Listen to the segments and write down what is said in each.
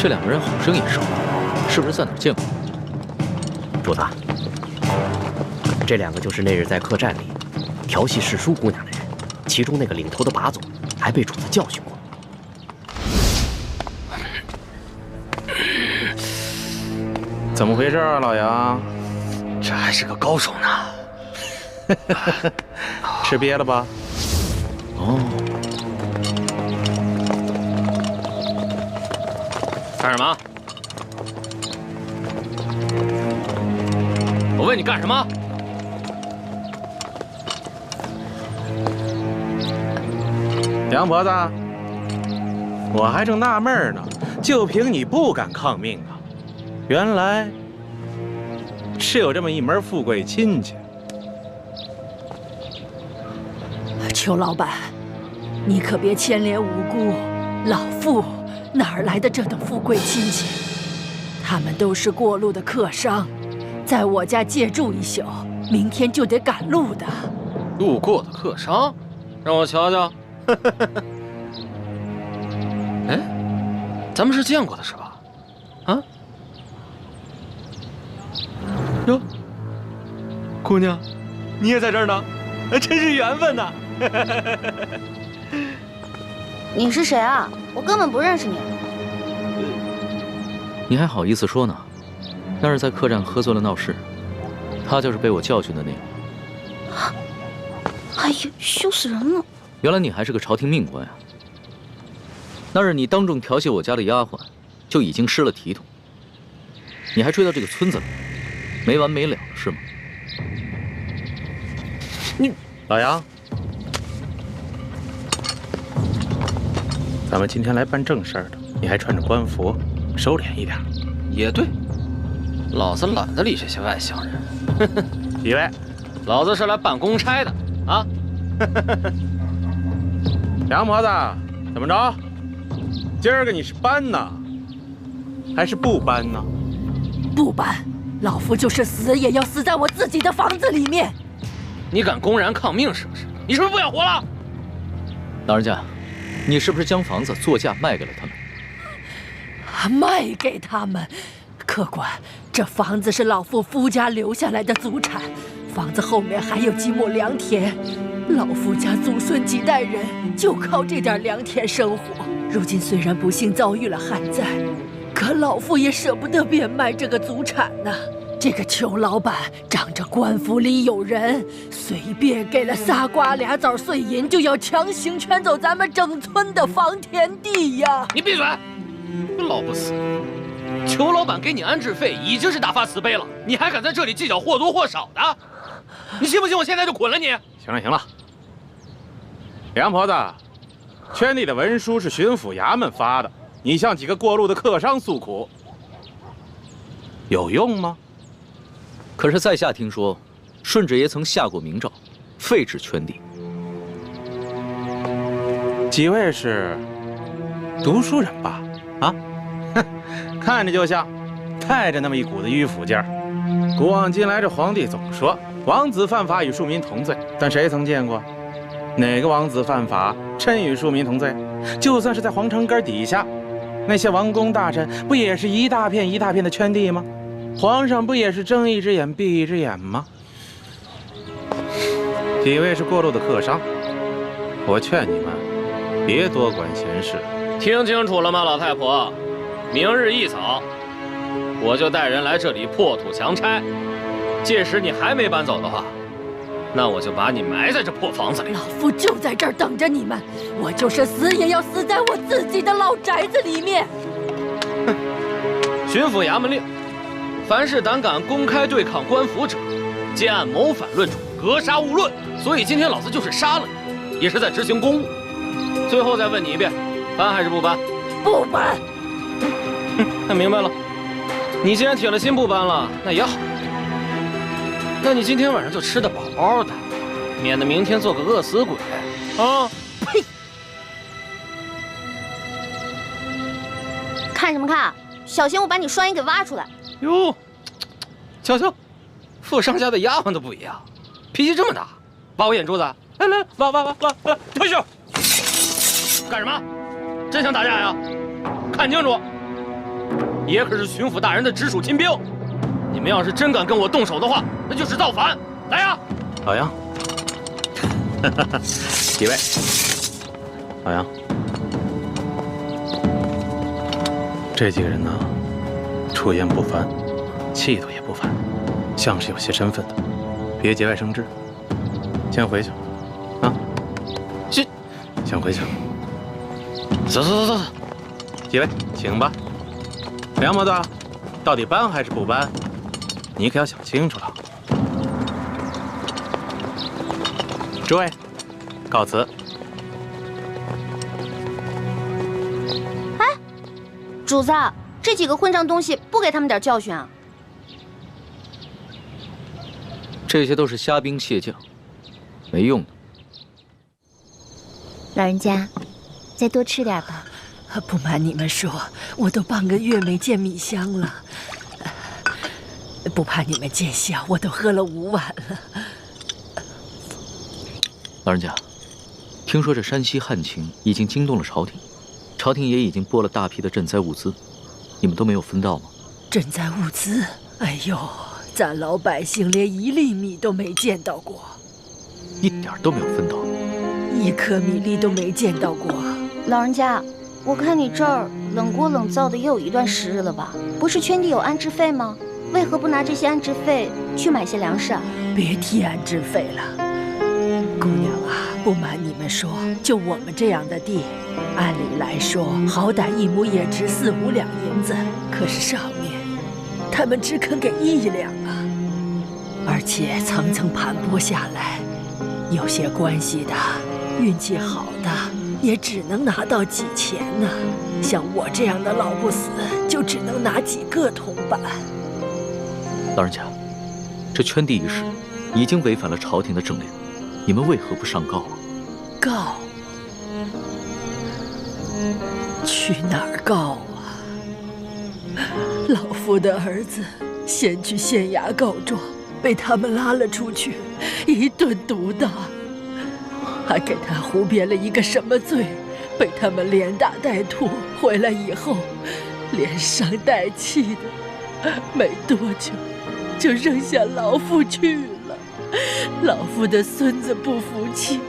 这两个人好生眼熟，是不是在哪儿见过？主子，这两个就是那日在客栈里调戏世淑姑娘的人，其中那个领头的把总还被主子教训过。怎么回事啊，老杨？这还是个高手呢。吃瘪了吧？哦，干什么？我问你干什么？杨婆子，我还正纳闷呢，就凭你不敢抗命啊？原来是有这么一门富贵亲戚。裘老板，你可别牵连无辜。老妇哪儿来的这等富贵亲戚？他们都是过路的客商，在我家借住一宿，明天就得赶路的。路过的客商，让我瞧瞧。哎，咱们是见过的是吧？啊？哟，姑娘，你也在这儿呢，真是缘分呐！你是谁啊？我根本不认识你。你还好意思说呢？那是在客栈喝醉了闹事，他就是被我教训的那个。哎呀，羞死人了！原来你还是个朝廷命官呀！那日你当众调戏我家的丫鬟，就已经失了体统，你还追到这个村子来，没完没了了是吗？你老杨，咱们今天来办正事儿的，你还穿着官服，收敛一点。也对，老子懒得理这些外乡人。几位，老子是来办公差的啊！杨婆子，怎么着？今儿个你是搬呢，还是不搬呢？不搬，老夫就是死也要死在我自己的房子里面。你敢公然抗命是不是？你是不是不想活了？老人家，你是不是将房子作价卖给了他们？卖给他们？客官，这房子是老夫夫家留下来的祖产，房子后面还有几亩良田，老夫家祖孙几代人就靠这点良田生活。如今虽然不幸遭遇了旱灾，可老夫也舍不得变卖这个祖产呐。这个裘老板仗着官府里有人，随便给了仨瓜俩枣碎银，就要强行圈走咱们整村的房田地呀！你闭嘴！老不死！裘老板给你安置费已经是大发慈悲了，你还敢在这里计较或多或少的？你信不信我现在就捆了你？行了行了，杨婆子，圈地的文书是巡抚衙门发的，你向几个过路的客商诉苦，有用吗？可是在下听说，顺治爷曾下过明诏，废止圈地。几位是读书人吧？啊，哼，看着就像，带着那么一股子迂腐劲儿。古往今来，这皇帝总说王子犯法与庶民同罪，但谁曾见过哪个王子犯法真与庶民同罪？就算是在皇城根底下，那些王公大臣不也是一大片一大片的圈地吗？皇上不也是睁一只眼闭一只眼吗？几位是过路的客商，我劝你们别多管闲事。听清楚了吗，老太婆？明日一早，我就带人来这里破土强拆。届时你还没搬走的话，那我就把你埋在这破房子里。老夫就在这儿等着你们，我就是死也要死在我自己的老宅子里面。哼！巡抚衙门令，凡是胆敢公开对抗官府者，皆按谋反论处，格杀勿论。所以今天老子就是杀了你，也是在执行公务。最后再问你一遍，搬还是不搬？不搬。那明白了。你既然铁了心不搬了，那也好。那你今天晚上就吃得饱饱的，免得明天做个饿死鬼啊！呸！看什么看？小心我把你双眼给挖出来！哟，瞧瞧，富商家的丫鬟都不一样，脾气这么大，挖我眼珠子？来来，挖，退下！干什么？真想打架呀？看清楚，爷可是巡抚大人的直属亲兵。你们要是真敢跟我动手的话，那就是造反！来呀！老杨，几位，老杨，这几个人呢，出言不凡，气度也不凡，像是有些身份的，别节外生枝。先回去，啊，先回去。走。几位，请吧。梁毛子，到底搬还是不搬？你可要想清楚了。诸位，告辞。哎，主子，这几个混账东西不给他们点教训啊？这些都是虾兵蟹将，没用的。老人家，再多吃点吧。不瞒你们说，我都半个月没见米香了。不怕你们见笑，我都喝了5碗了。老人家，听说这山西旱情已经惊动了朝廷，朝廷也已经拨了大批的赈灾物资，你们都没有分到吗？赈灾物资？哎呦，咱老百姓连1粒米都没见到过，一点都没有分到，1颗米粒都没见到过。老人家，我看你这儿冷锅冷灶的也有一段时日了吧？不是圈地有安置费吗？为何不拿这些安置费去买些粮食啊？别提安置费了，姑娘啊，不瞒你们说，就我们这样的地，按理来说，好歹1亩也值4、5两银子，可是上面他们只肯给1两啊，而且层层盘剥下来，有些关系的，运气好的也只能拿到几钱呢。像我这样的老不死，就只能拿几个铜板。老人家，这圈地一事已经违反了朝廷的政令，你们为何不上告啊？告？去哪儿告啊？老夫的儿子先去县衙告状，被他们拉了出去，一顿毒打，还给他胡编了一个什么罪，被他们连打带吐。回来以后，连伤带气的，没多久就扔下老夫去了。老夫的孙子不服气，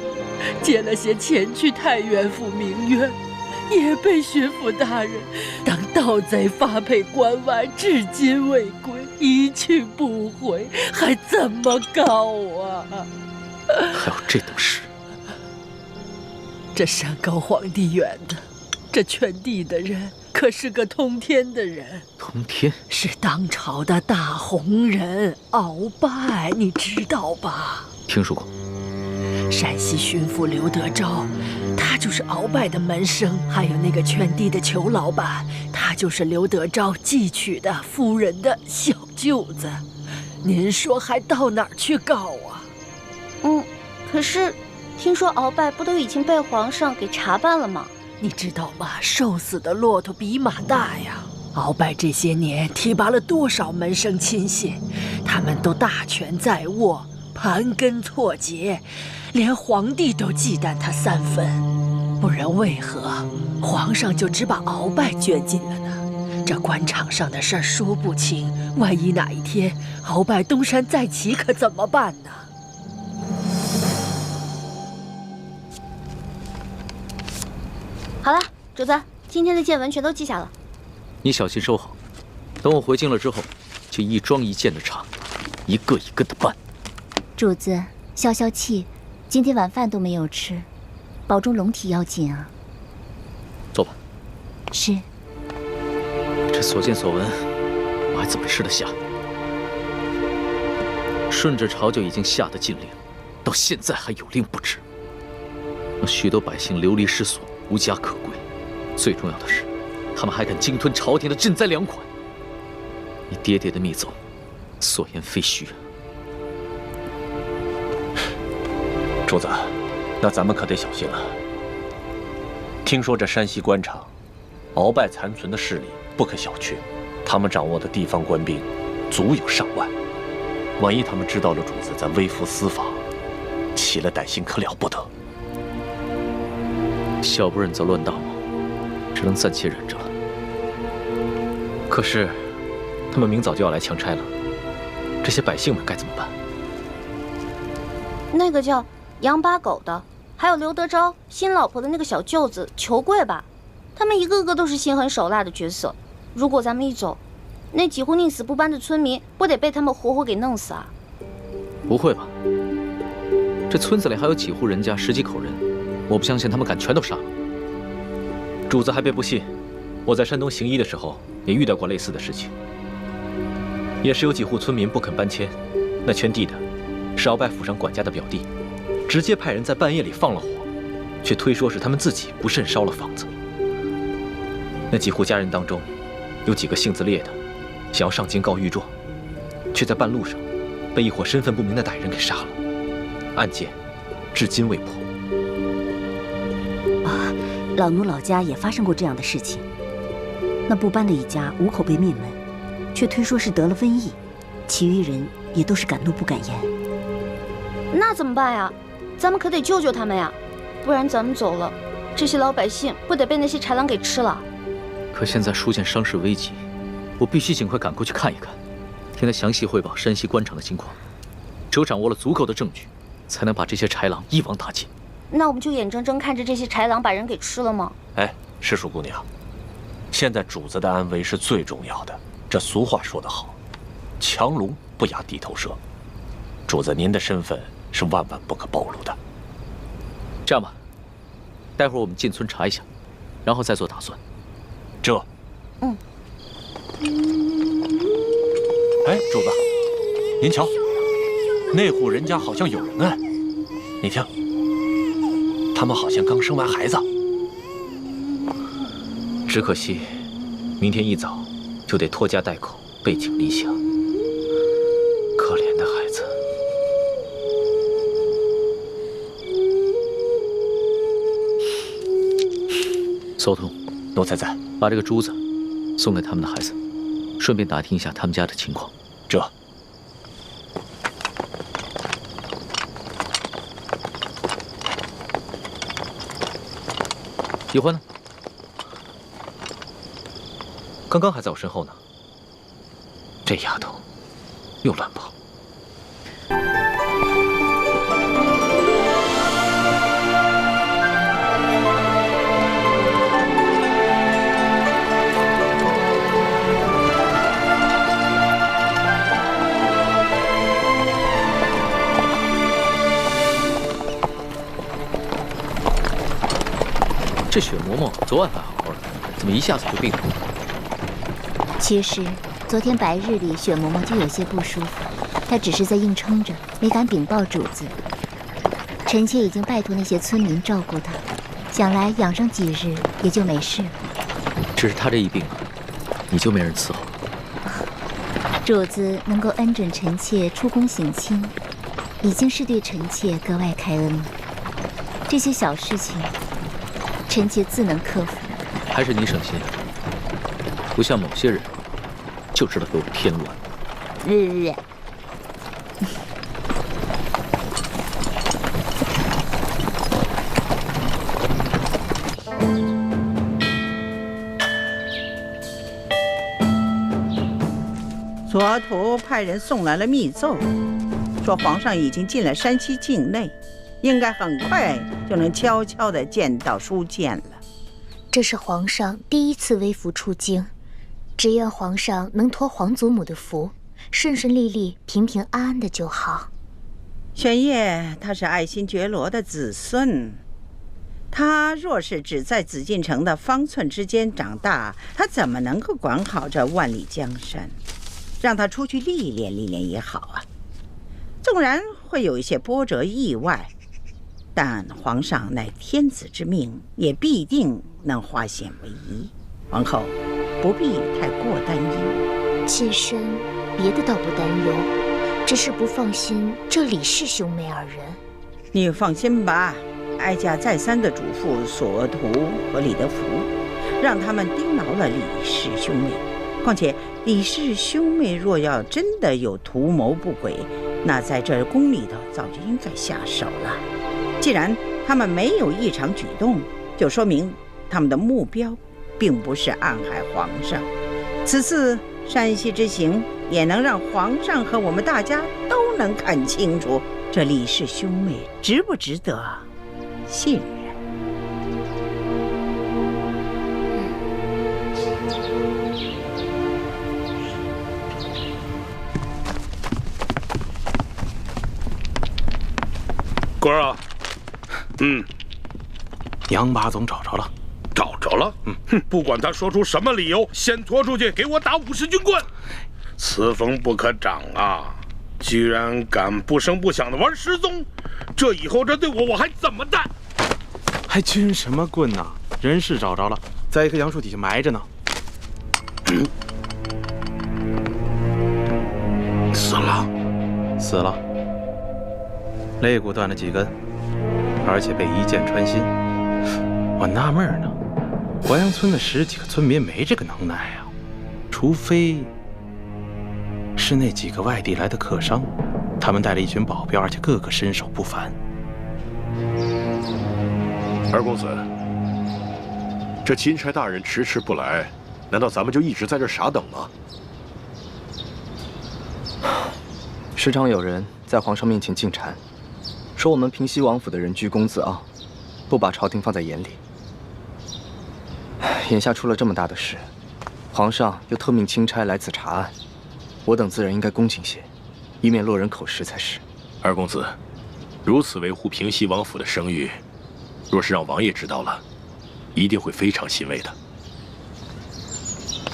借了些钱去太原府鸣冤，也被巡抚大人当盗贼发配关外，至今未归，一去不回，还怎么告啊？还有这等事？这山高皇帝远的，这圈地的人可是个通天的人。通天是当朝的大红人鳌拜，你知道吧？听说过。山西巡抚刘德昭，他就是鳌拜的门生，还有那个圈地的裘老板，他就是刘德昭继娶的夫人的小舅子。您说还到哪儿去告啊？可是听说鳌拜不都已经被皇上给查办了吗？你知道吗？瘦死的骆驼比马大呀！鳌拜这些年提拔了多少门生亲信，他们都大权在握，盘根错节，连皇帝都忌惮他3分。不然为何皇上就只把鳌拜卷进了呢？这官场上的事儿说不清，万一哪一天鳌拜东山再起，可怎么办呢？好了，主子，今天的见闻全都记下了。你小心收好，等我回京了之后，就一桩一件的查，一个一个的办。主子，消消气，今天晚饭都没有吃，保重龙体要紧啊。走吧。是。这所见所闻，我还怎么吃得下？顺着朝就已经下的禁令，到现在还有令不止，让许多百姓流离失所，无家可归。最重要的是，他们还敢鲸吞朝廷的赈灾粮款。你爹爹的密奏，所言非虚啊。主子，那咱们可得小心了。听说这山西官场，鳌拜残存的势力不可小觑，他们掌握的地方官兵足有上万。万一他们知道了主子在微服私访，起了歹心，可了不得。小不忍则乱大谋，只能暂且忍着了。可是，他们明早就要来强拆了，这些百姓们该怎么办？那个叫杨八狗的，还有刘德昭新老婆的那个小舅子裘贵吧，他们一个个都是心狠手辣的角色。如果咱们一走，那几户宁死不搬的村民不得被他们活活给弄死啊？不会吧？这村子里还有几户人家，10几口人，我不相信他们敢全都杀了。主子还别不信，我在山东行医的时候也遇到过类似的事情，也是有几户村民不肯搬迁，那圈地的是鳌拜府上管家的表弟，直接派人在半夜里放了火，却推说是他们自己不慎烧了房子。那几户家人当中，有几个性子烈的，想要上京告御状，却在半路上被一伙身份不明的歹人给杀了，案件至今未破。啊，老奴老家也发生过这样的事情。那不搬的一家5口被灭门，却推说是得了瘟疫，其余人也都是敢怒不敢言。那怎么办呀？咱们可得救救他们呀，不然咱们走了，这些老百姓不得被那些豺狼给吃了？可现在书见伤势危急，我必须尽快赶过去看一看，听他详细汇报山西官场的情况。只有掌握了足够的证据，才能把这些豺狼一网打尽。那我们就眼睁睁看着这些豺狼把人给吃了吗？哎，石树姑娘，现在主子的安危是最重要的。这俗话说得好，强龙不压地头蛇。主子您的身份是万万不可暴露的。这样吧，待会儿我们进村查一下，然后再做打算。这，哎，主子，您瞧，那户人家好像有人哎，你听，他们好像刚生完孩子。只可惜，明天一早就得拖家带口背井离乡。可怜的孩子。骚通，奴才在。把这个珠子送给他们的孩子，顺便打听一下他们家的情况。这。喜欢呢？刚刚还在我身后呢。这丫头又乱跑。这雪嬷嬷昨晚还好好的，怎么一下子就病了？其实昨天白日里，雪嬷嬷就有些不舒服，她只是在硬撑着，没敢禀报主子。臣妾已经拜托那些村民照顾她，想来养上几日也就没事了。只是她这一病啊，你就没人伺候。主子能够恩准臣妾出宫省亲，已经是对臣妾格外开恩了。这些小事情，臣妾自能克服。还是你省心，不像某些人，就知道给我添乱。左徒派人送来了密奏，说皇上已经进了山西境内，应该很快就能悄悄地见到书剑了。这是皇上第1次微服出京，只愿皇上能托皇祖母的福，顺顺利利、平平安安的就好。玄烨他是爱新觉罗的子孙，他若是只在紫禁城的方寸之间长大，他怎么能够管好这万里江山？让他出去历练历练也好啊。纵然会有一些波折意外，但皇上乃天子之命，也必定能化险为夷。皇后不必太过担忧。妾身别的倒不担忧，只是不放心这李氏兄妹2人。你放心吧，哀家再三的嘱咐索图和李德福，让他们盯牢了李氏兄妹。况且李氏兄妹若要真的有图谋不轨，那在这宫里头早就应该下手了。既然他们没有异常举动，就说明他们的目标并不是暗害皇上，此次山西之行，也能让皇上和我们大家都能看清楚，这李氏兄妹值不值得信任。官儿啊，杨八总找着了。找着了。哼，不管他说出什么理由，先拖出去给我打50军棍。此风不可长啊！居然敢不声不响的玩失踪，这以后这对我还怎么办？还军什么棍呢？人是找着了，在一棵杨树底下埋着呢。死了，死了，肋骨断了几根，而且被一箭穿心。我纳闷呢，淮阳村的10几个村民没这个能耐啊，除非是那几个外地来的客商，他们带了一群保镖，而且个个身手不凡。二公子，这钦差大人迟迟不来，难道咱们就一直在这傻等吗？时常有人在皇上面前进谗，说我们平西王府的人居功自傲，不把朝廷放在眼里。眼下出了这么大的事，皇上又特命钦差来此查案，我等自然应该恭敬些，以免落人口实才是。二公子，如此维护平西王府的声誉，若是让王爷知道了，一定会非常欣慰的。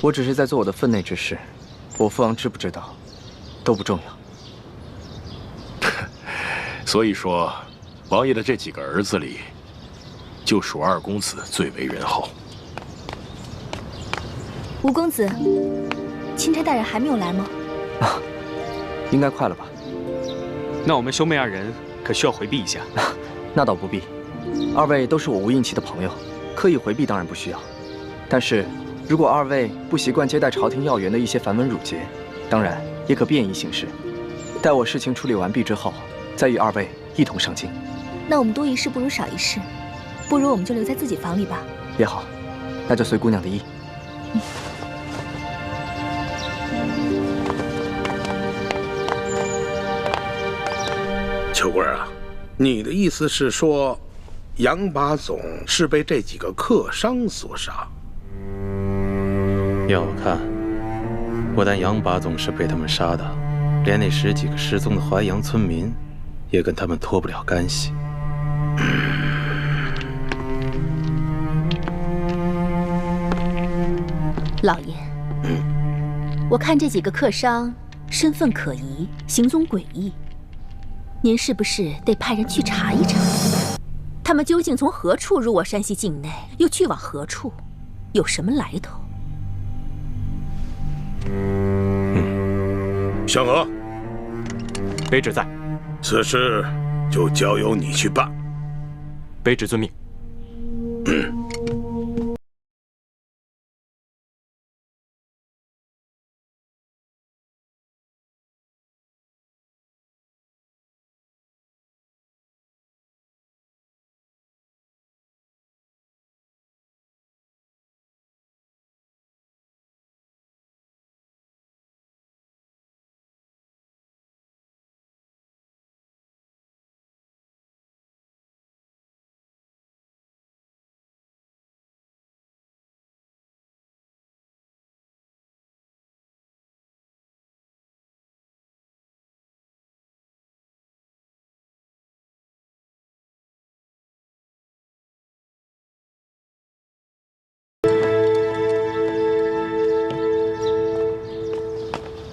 我只是在做我的分内之事，我父王知不知道，都不重要。所以说，王爷的这几个儿子里，就属二公子最为仁厚。吴公子，钦差大人还没有来吗？应该快了吧？那我们兄妹二人可需要回避一下。那倒不必，二位都是我吴应期的朋友，刻意回避当然不需要。但是，如果二位不习惯接待朝廷要员的一些繁文缛节，当然也可便宜行事。待我事情处理完毕之后，再与二位一同上京。那我们多一事不如少一事，不如我们就留在自己房里吧。也好，那就随姑娘的意。秋贵啊，你的意思是说，杨八总是被这几个客商所杀？要我看，不但杨八总是被他们杀的，连那10几个失踪的淮阳村民，也跟他们脱不了干系。老爷，我看这几个客商身份可疑，行踪诡异，您是不是得派人去查一查，他们究竟从何处入我山西境内，又去往何处，有什么来头？香娥，卑职在，此事就交由你去办。卑职遵命。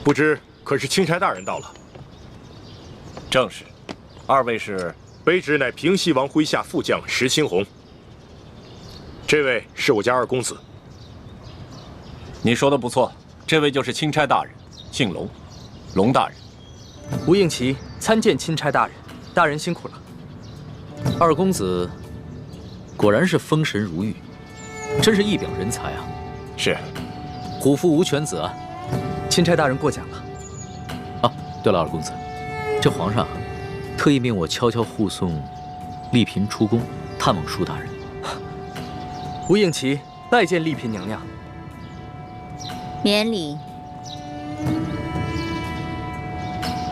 不知可是钦差大人到了？正是。二位是？卑职乃平西王麾下副将石青红。这位是我家二公子。你说的不错，这位就是钦差大人，姓龙，龙大人。吴应期参见钦差大人，大人辛苦了。二公子果然是风神如玉，真是一表人才啊！是，虎父无犬子啊！钦差大人过奖了。啊，对了，二公子，这皇上特意命我悄悄护送丽嫔出宫探望舒大人。吴应期拜见丽嫔娘娘。免礼。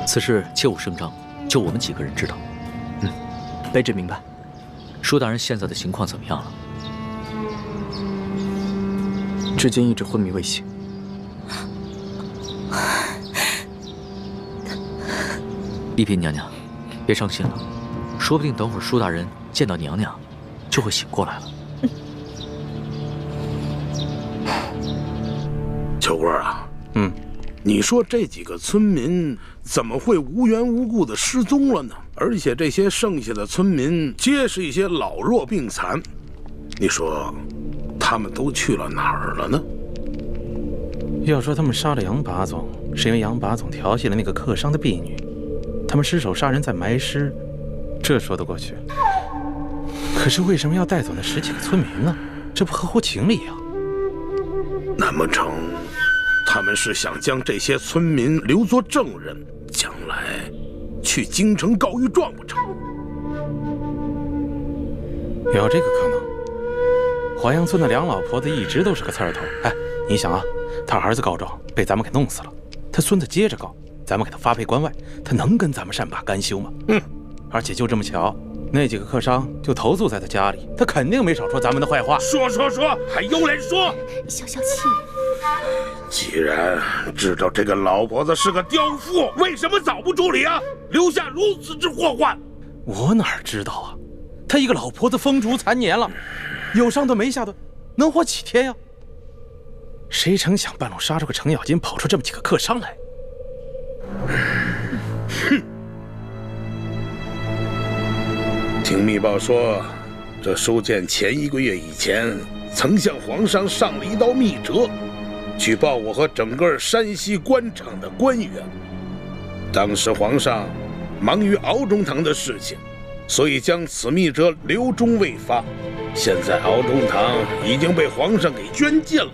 此事切勿声张，就我们几个人知道。卑职明白。舒大人现在的情况怎么样了？至今一直昏迷未醒。丽嫔娘娘，别伤心了，说不定等会儿舒大人见到娘娘，就会醒过来了。秋官啊，你说这几个村民怎么会无缘无故的失踪了呢？而且这些剩下的村民皆是一些老弱病残，你说他们都去了哪儿了呢？要说他们杀了杨把总，是因为杨把总调戏了那个客商的婢女，他们失手杀人再埋尸，这说得过去。可是为什么要带走那10几个村民呢？这不合乎情理啊！难不成他们是想将这些村民留作证人，将来去京城告御状不成？有这个可能。华阳村的梁老婆子一直都是个刺儿头。哎，你想啊，他儿子告状被咱们给弄死了，他孙子接着告，咱们给他发配关外，他能跟咱们善罢甘休吗？而且就这么巧，那几个客商就投宿在他家里，他肯定没少说咱们的坏话。说，还有脸说？消消气。既然知道这个老婆子是个刁妇，为什么早不处理啊？留下如此之祸患。我哪知道啊？他一个老婆子风烛残年了，有上顿没下顿，能活几天呀？谁成想半路杀出个程咬金，跑出这么几个客商来。听密报说，这收件前1个月以前，曾向皇上上了一道密折，举报我和整个山西官场的官员。当时皇上忙于敖中堂的事情，所以将此密折留中未发。现在敖中堂已经被皇上给捐尽了，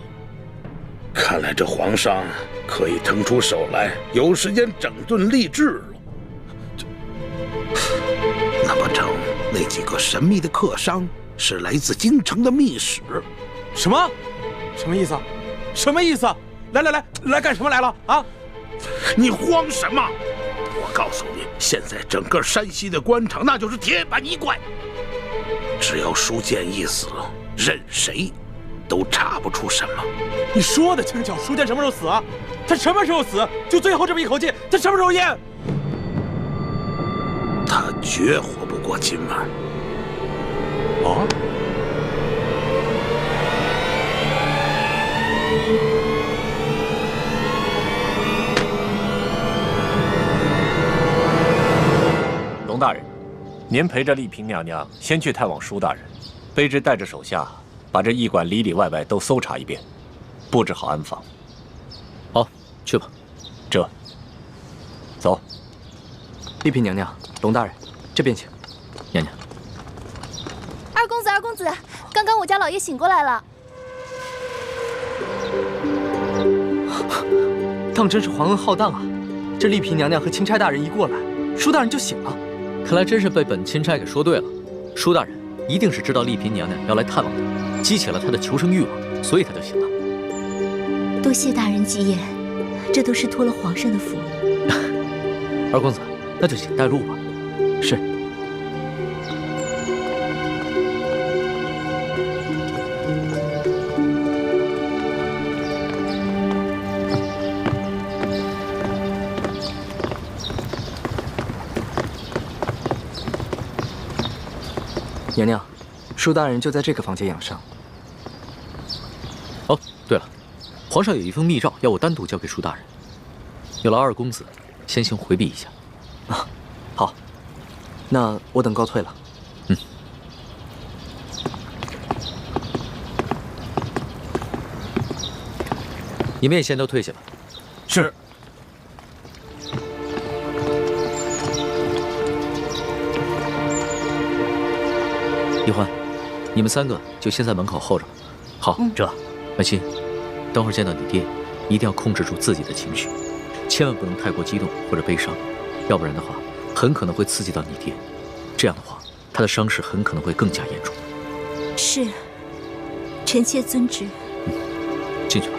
看来这皇上可以腾出手来，有时间整顿吏治了。难不成那几个神秘的客商是来自京城的密使？什么意思啊？什么意思啊？来干什么来了啊？你慌什么？我告诉你，现在整个山西的官场那就是铁板一块，只要舒建一死，任谁都查不出什么。你说的轻巧，舒建什么时候死啊？他什么时候死？就最后这么一口气，他什么时候咽？他绝活不过今晚。哦。龙大人，您陪着丽嫔娘娘先去探望舒大人，卑职带着手下把这驿馆里里外外都搜查一遍，布置好安防。好，去吧。这，走。丽嫔娘娘，龙大人，这边请。娘娘。二公子，刚刚我家老爷醒过来了。他们真是皇恩浩荡啊！这丽嫔娘娘和钦差大人一过来，舒大人就醒了。看来真是被本钦差给说对了，舒大人一定是知道丽嫔娘娘要来探望他，激起了他的求生欲望，所以他就醒了。多谢大人吉言，这都是托了皇上的福。二公子，那就请带路吧。是。娘娘，舒大人就在这个房间养伤。哦，对了，皇上有一封密诏要我单独交给舒大人，有劳二公子先行回避一下。啊，好，那我等告退了。你们也先都退下吧。是。李欢，你们3个就先在门口候着吧。好，这婉欣，等会儿见到你爹，一定要控制住自己的情绪，千万不能太过激动或者悲伤，要不然的话，很可能会刺激到你爹。这样的话，他的伤势很可能会更加严重。是，臣妾遵旨。进去吧。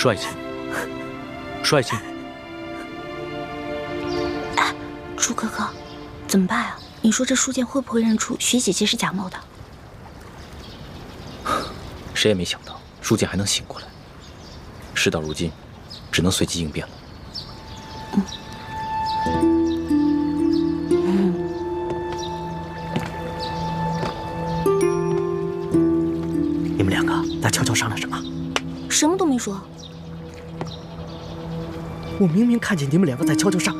帅气，帅气。哎，朱哥哥，怎么办啊？你说这书剑会不会认出徐姐姐是贾某的？谁也没想到书剑还能醒过来。事到如今，只能随机应变了。你们两个在悄悄商量什么？什么都没说。我明明看见你们两个在悄悄商。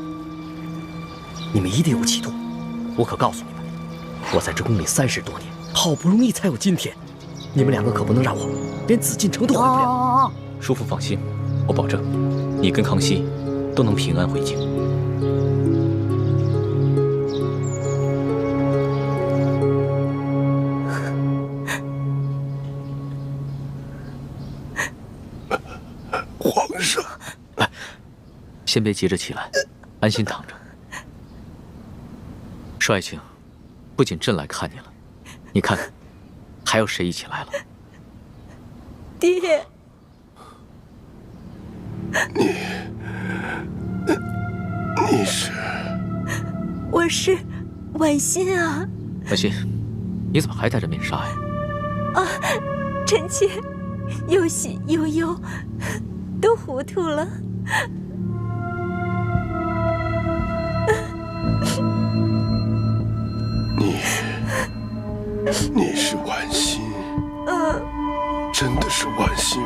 你们一定有企图，我可告诉你们，我在这宫里30多年，好不容易才有今天。你们两个可不能让我连紫禁城都回不了。叔父放心，我保证，你跟康熙都能平安回京。皇上，先别急着起来，安心躺着。帅庆，不仅朕来看你了，你看看，还有谁一起来了？爹，你是？我是婉心啊。婉心，你怎么还戴着面纱呀？啊，臣妾有喜有忧，都糊涂了。你是婉心？真的是婉心？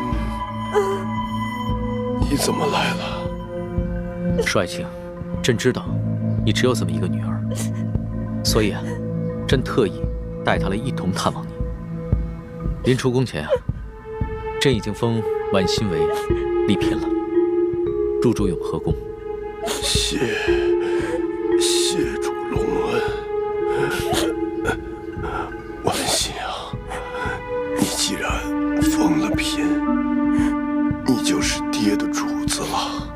你怎么来了？帅庆，朕知道你只有这么一个女儿，所以啊，朕特意带她来一同探望你。临出宫前啊，朕已经封婉心为丽嫔了，入主永和宫。谢主隆恩。婉心啊，你既然封了嫔，你就是爹的主子了。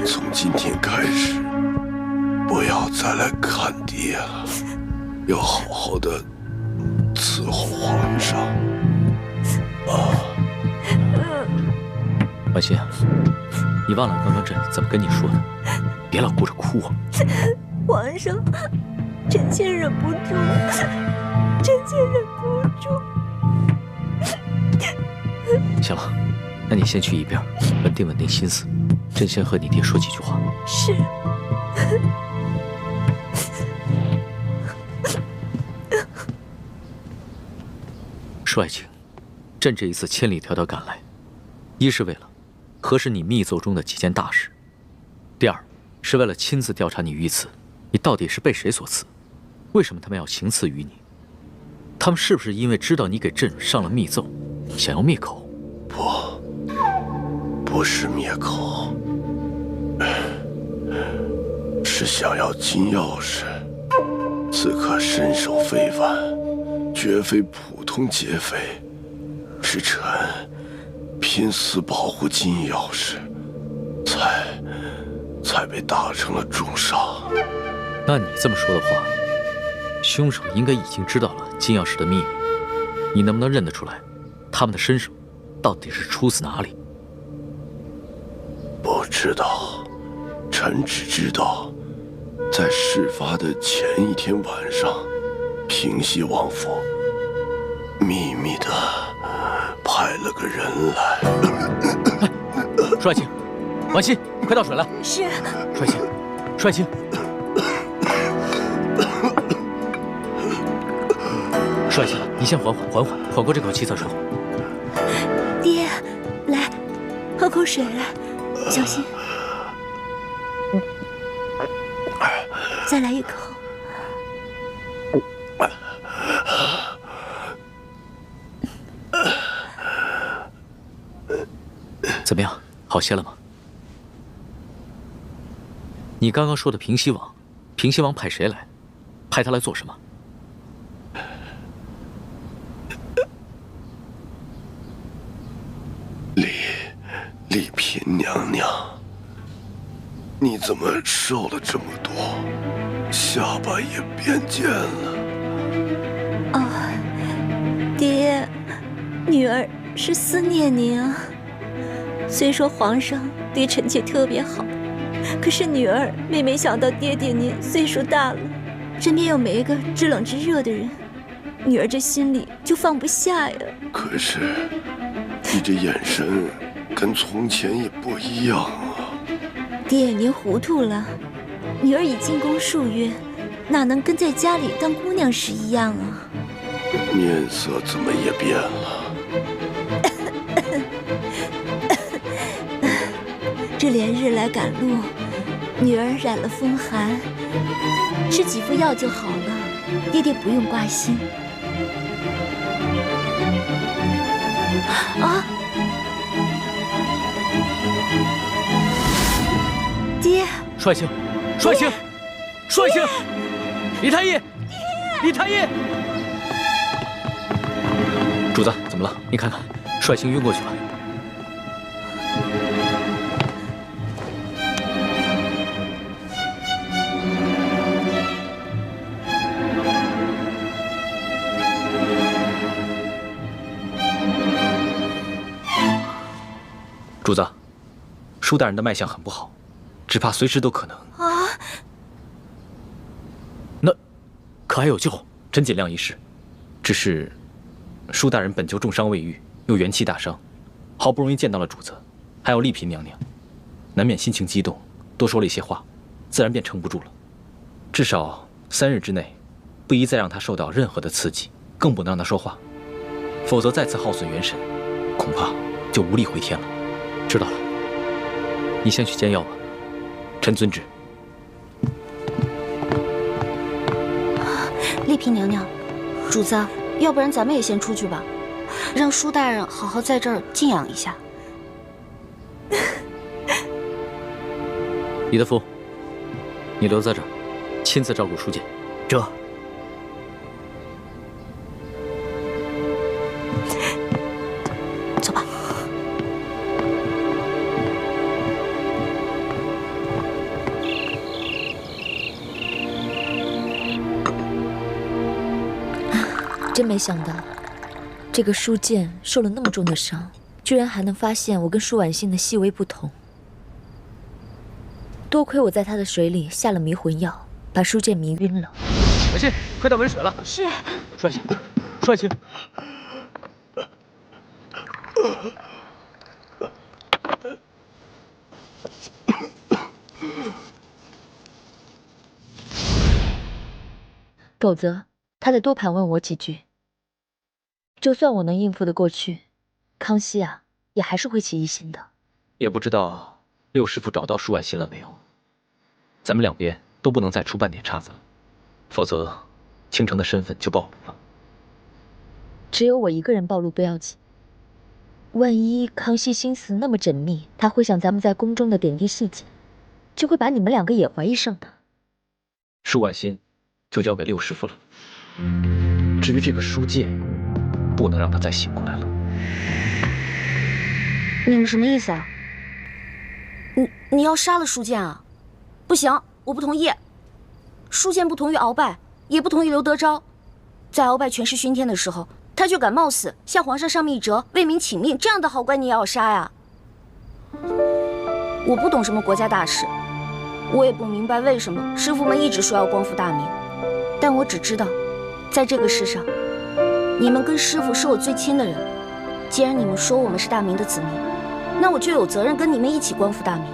从今天开始，不要再来看爹了，要好好的伺候皇上。婉心啊，你忘了刚刚朕怎么跟你说的？别老顾着哭啊！皇上，臣妾忍不住了，臣妾忍不住。行了，那你先去一边，稳定稳定心思。朕先和你爹说几句话。是。帅庆，朕这一次千里迢迢赶来，一是为了核实你密奏中的几件大事，第二是为了亲自调查你御赐，你到底是被谁所赐？为什么他们要行刺于你？他们是不是因为知道你给朕上了密奏，想要灭口？不是灭口，是想要金钥匙。此刻身手非凡，绝非普通劫匪，是臣拼死保护金钥匙，才被打成了重伤。那你这么说的话，凶手应该已经知道了金钥匙的秘密。你能不能认得出来，他们的身手到底是出自哪里？不知道，臣只知道，在事发的前一天晚上，平西王府秘密的派了个人来。帅庆，婉心，快倒水来。是。帅庆，帅庆。帅庆，你先缓过这口气再说。爹，来，喝口水来，小心。再来一口。怎么样，好些了吗？你刚刚说的平西王，平西王派谁来？派他来做什么？丽嫔娘娘，你怎么瘦了这么多，下巴也变尖了？爹，女儿是思念您啊。虽说皇上对臣妾特别好，可是女儿每没想到爹爹您岁数大了，身边又没个知冷知热的人，女儿这心里就放不下呀。可是你这眼神跟从前也不一样啊。爹，您糊涂了，女儿已进宫数月，哪能跟在家里当姑娘时一样啊？面色怎么也变了？这连日来赶路，女儿染了风寒，吃几副药就好了，爹爹不用挂心。啊！爹！帅星，帅星，帅星！李太医，李太医！主子，怎么了？你看看，帅星晕过去了。主子，舒大人的脉象很不好，只怕随时都可能。啊！那可还有救？真尽量一试。只是舒大人本就重伤未愈，又元气大伤，好不容易见到了主子，还有丽嫔娘娘，难免心情激动，多说了一些话，自然便撑不住了。至少3日之内，不宜再让他受到任何的刺激，更不能让他说话，否则再次耗损元神，恐怕就无力回天了。知道了，你先去煎药吧。臣遵旨。丽嫔娘娘，主子，要不然咱们也先出去吧，让舒大人好好在这儿静养一下。李德福，你留在这儿，亲自照顾舒剑。这。走吧。真没想到，这个舒剑受了那么重的伤，居然还能发现我跟舒婉欣的细微不同。多亏我在他的水里下了迷魂药，把舒剑迷晕了。婉欣，快到文水了。是。帅气，帅气。否则，他再多盘问我几句。就算我能应付得过去，康熙啊，也还是会起疑心的。也不知道六师傅找到舒婉欣了没有？咱们两边都不能再出半点差错，否则倾城的身份就暴露了。只有我一个人暴露不要紧，万一康熙心思那么缜密，他会想咱们在宫中的点滴细节，就会把你们两个也怀疑上的。舒婉欣就交给六师傅了。至于这个舒剑，不能让他再醒过来了。你们什么意思啊？你要杀了舒剑啊？不行，我不同意。舒剑不同于鳌拜，也不同于刘德昭。在鳌拜权势熏天的时候，他就敢冒死向皇上上密折，为民请命，这样的好官你也要杀呀？我不懂什么国家大事，我也不明白为什么师傅们一直说要光复大明，但我只知道，在这个世上，你们跟师傅是我最亲的人。既然你们说我们是大明的子民，那我就有责任跟你们一起光复大明。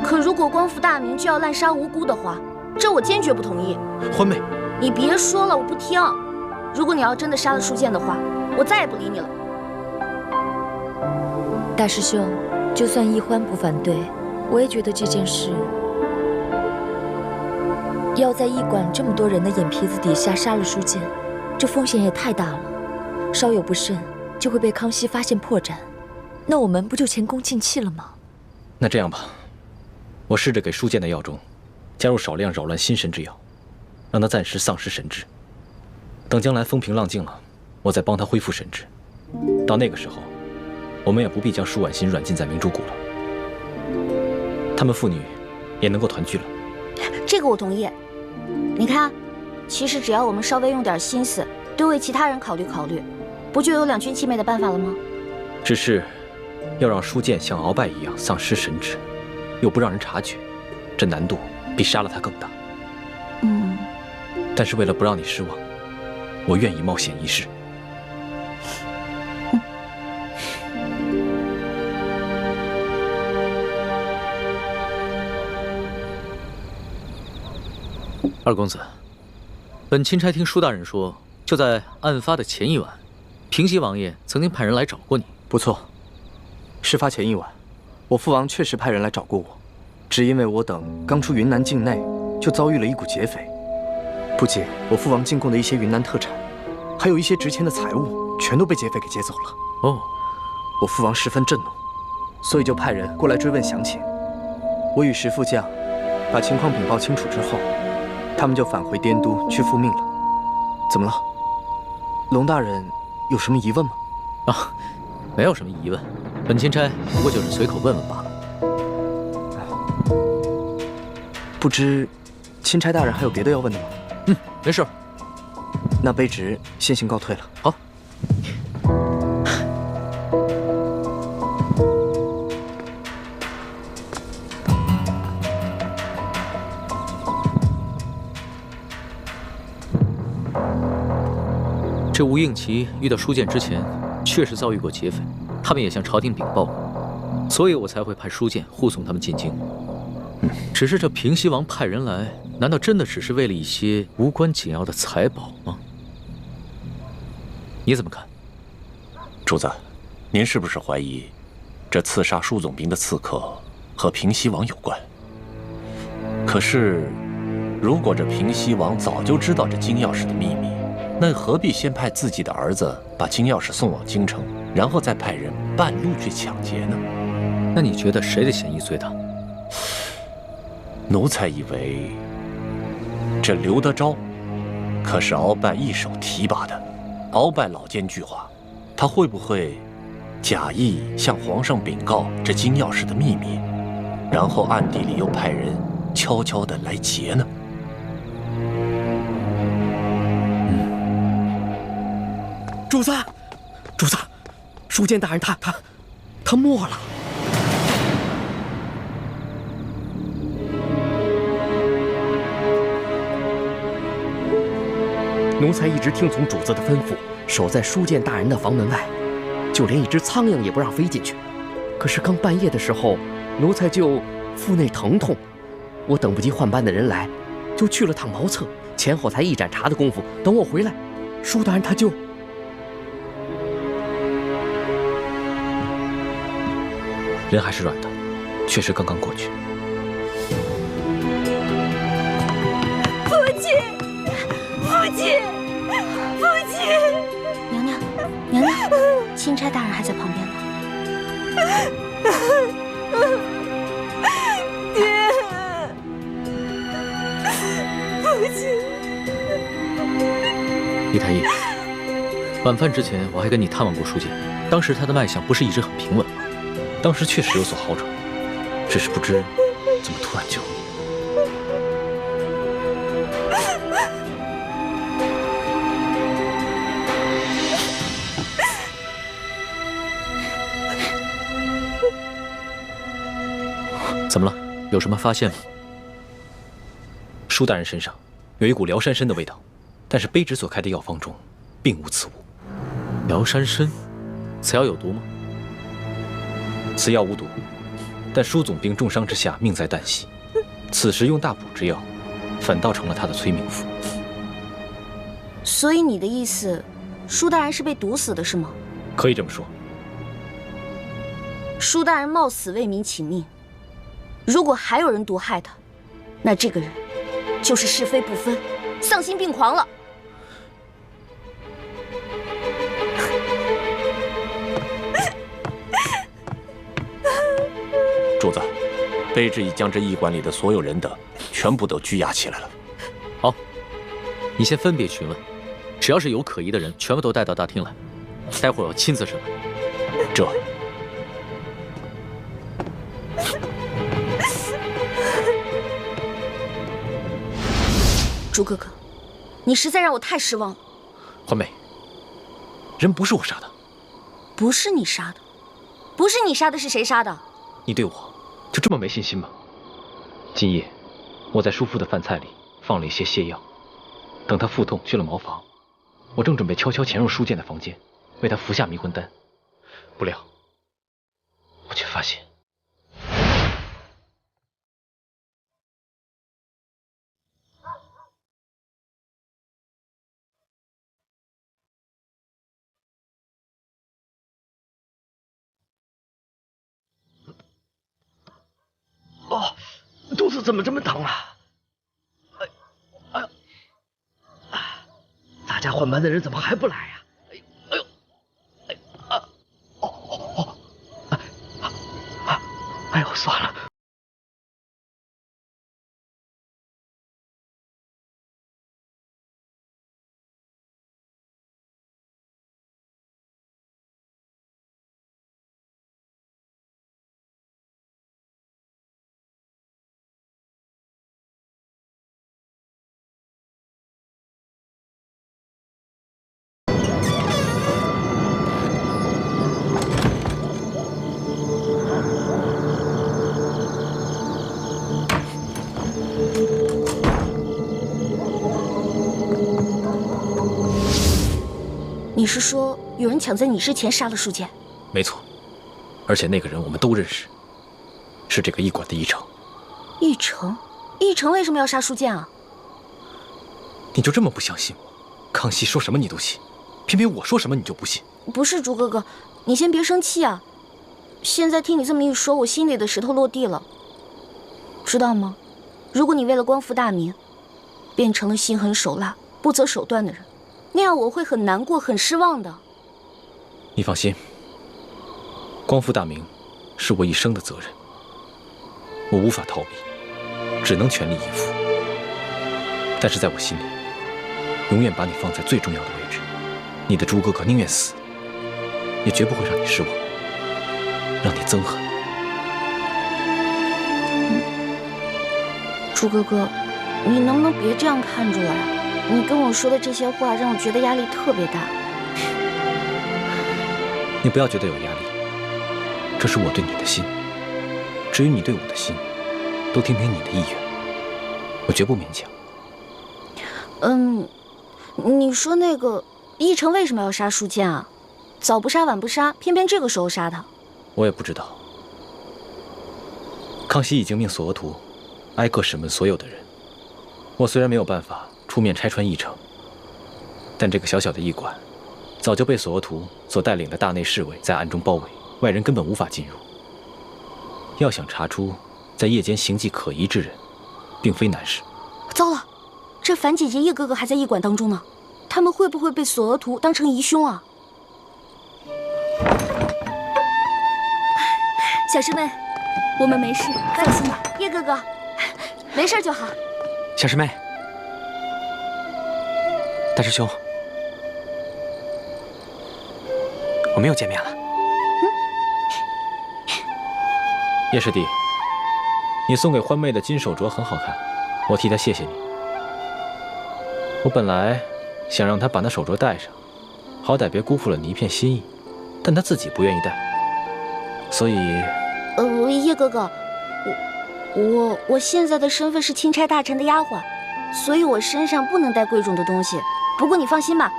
可如果光复大明就要滥杀无辜的话，这我坚决不同意。欢妹，你别说了，我不听。如果你要真的杀了舒剑的话，我再也不理你了。大师兄，就算易欢不反对，我也觉得这件事要在驿馆这么多人的眼皮子底下杀了舒剑，这风险也太大了。稍有不慎，就会被康熙发现破绽，那我们不就前功尽弃了吗？那这样吧，我试着给舒剑的药中加入少量扰乱心神之药，让他暂时丧失神智。等将来风平浪静了，我再帮他恢复神智。到那个时候，我们也不必将舒婉欣软禁在明珠谷了，他们父女也能够团聚了。这个我同意。你看，其实只要我们稍微用点心思，多为其他人考虑考虑，不就有两全其美的办法了吗？只是要让书剑像鳌拜一样丧失神智，又不让人察觉，这难度比杀了他更大。但是为了不让你失望，我愿意冒险一试。二公子，本钦差听舒大人说，就在案发的前一晚，平西王爷曾经派人来找过你。不错，事发前一晚，我父王确实派人来找过我，只因为我等刚出云南境内，就遭遇了一股劫匪。不仅我父王进贡的一些云南特产，还有一些值钱的财物，全都被劫匪给劫走了。哦，我父王十分震怒，所以就派人过来追问详情。我与石副将把情况禀报清楚之后，他们就返回滇都去复命了。怎么了？龙大人有什么疑问吗？啊，没有什么疑问，本钦差不过就是随口问问罢了。不知钦差大人还有别的要问的吗？没事。那卑职先行告退了。好。这吴应奇遇到舒剑之前，确实遭遇过劫匪，他们也向朝廷禀报过，所以我才会派舒剑护送他们进京。只是这平西王派人来，难道真的只是为了一些无关紧要的财宝吗？你怎么看？主子，您是不是怀疑这刺杀舒总兵的刺客和平西王有关？可是，如果这平西王早就知道这金钥匙的秘密，那何必先派自己的儿子把金钥匙送往京城，然后再派人半路去抢劫呢？那你觉得谁的嫌疑最大？奴才以为，这刘德昭可是鳌拜一手提拔的，鳌拜老奸巨猾，他会不会假意向皇上禀告这金钥匙的秘密，然后暗地里又派人悄悄地来劫呢？主子，主子，舒剑大人他没了。奴才一直听从主子的吩咐，守在舒剑大人的房门外，就连一只苍蝇也不让飞进去。可是刚半夜的时候，奴才就腹内疼痛，我等不及换班的人来，就去了趟茅厕，前后才一盏茶的功夫。等我回来，舒大人他就……人还是软的，确实刚刚过去。父亲，父亲，父亲！娘娘，娘娘，钦差大人还在旁边呢。爹，父亲。李太医，晚饭之前我还跟你探望过舒剑，当时他的脉象不是一直很平稳吗？当时确实有所好转，只是不知怎么突然就……怎么了？有什么发现吗？舒大人身上有一股辽山参的味道，但是卑职所开的药方中并无此物。辽山参，此药有毒吗？此药无毒，但舒总兵重伤之下命在旦夕，此时用大补之药，反倒成了他的催命符。所以你的意思，舒大人是被毒死的，是吗？可以这么说。舒大人冒死为民请命，如果还有人毒害他，那这个人就是是非不分、丧心病狂了。主子，卑职已将这驿馆里的所有人等全部都拘押起来了。好，你先分别询问，只要是有可疑的人，全部都带到大厅来，待会儿我亲自审问。这。朱哥哥，你实在让我太失望了。环美，人不是我杀的。不是你杀的，不是你杀的，是谁杀的？你对我就这么没信心吗？今夜我在叔父的饭菜里放了一些泻药，等他腹痛去了茅房，我正准备悄悄潜入书剑的房间，为他服下迷魂丹，不料我却发现。 哦，肚子怎么这么疼啊？咱家换班的人怎么还不来呀？哎呦，算了。你是说有人抢在你之前杀了书剑？没错，而且那个人我们都认识，是这个驿馆的驿丞。驿丞？驿丞为什么要杀书剑啊？你就这么不相信我？康熙说什么你都信，偏偏我说什么你就不信。不是，朱哥哥，你先别生气啊。现在听你这么一说，我心里的石头落地了。知道吗？如果你为了光复大明，变成了心狠手辣、不择手段的人，那样我会很难过、很失望的。你放心，光复大明是我一生的责任，我无法逃避，只能全力以赴。但是在我心里，永远把你放在最重要的位置。你的朱哥哥宁愿死，也绝不会让你失望，让你憎恨。朱哥哥，你能不能别这样看着我呀？你跟我说的这些话让我觉得压力特别大。你不要觉得有压力，这是我对你的心。至于你对我的心，都听凭你的意愿，我绝不勉强。你说那个驿丞为什么要杀书剑啊？早不杀晚不杀，偏偏这个时候杀他。我也不知道。康熙已经命索额图挨个审问所有的人。我虽然没有办法出面拆穿驿丞，但这个小小的驿馆早就被索额图所带领的大内侍卫在暗中包围，外人根本无法进入。要想查出在夜间行迹可疑之人，并非难事。糟了，这樊姐姐、叶哥哥还在驿馆当中呢，他们会不会被索额图当成疑凶啊？小师妹，我们没事，放心吧。叶哥哥，没事就好。小师妹，大师兄，我们又见面了。叶师弟，你送给欢妹的金手镯很好看，我替她谢谢你。我本来想让她把那手镯戴上，好歹别辜负了你一片心意，但她自己不愿意戴，所以……叶哥哥，我现在的身份是钦差大臣的丫鬟，所以我身上不能带贵重的东西。不过你放心吧，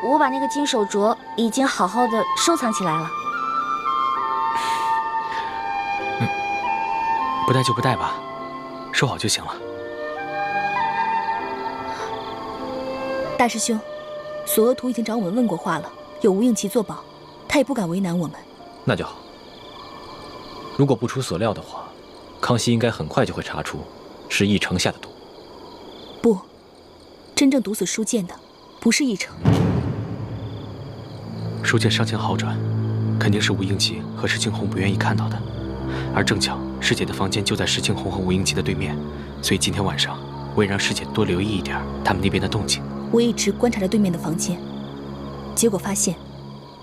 我把那个金手镯已经好好的收藏起来了。不戴就不戴吧，收好就行了。大师兄，索额图已经找我们问过话了，有吴应奇作保，他也不敢为难我们。那就好。如果不出所料的话，康熙应该很快就会查出是驿丞下的毒。不，真正毒死书剑的不是驿丞。书剑伤情好转，肯定是吴应奇和石青红不愿意看到的。而正巧师姐的房间就在石青红和吴应奇的对面，所以今天晚上我也让师姐多留意一点他们那边的动静。我一直观察着对面的房间，结果发现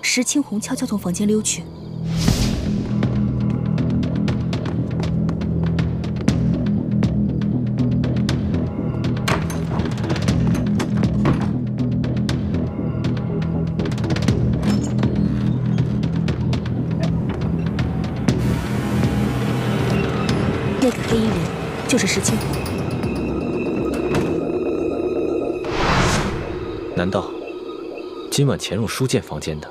石青红悄悄从房间溜去。就是石青红。难道今晚潜入书剑房间的，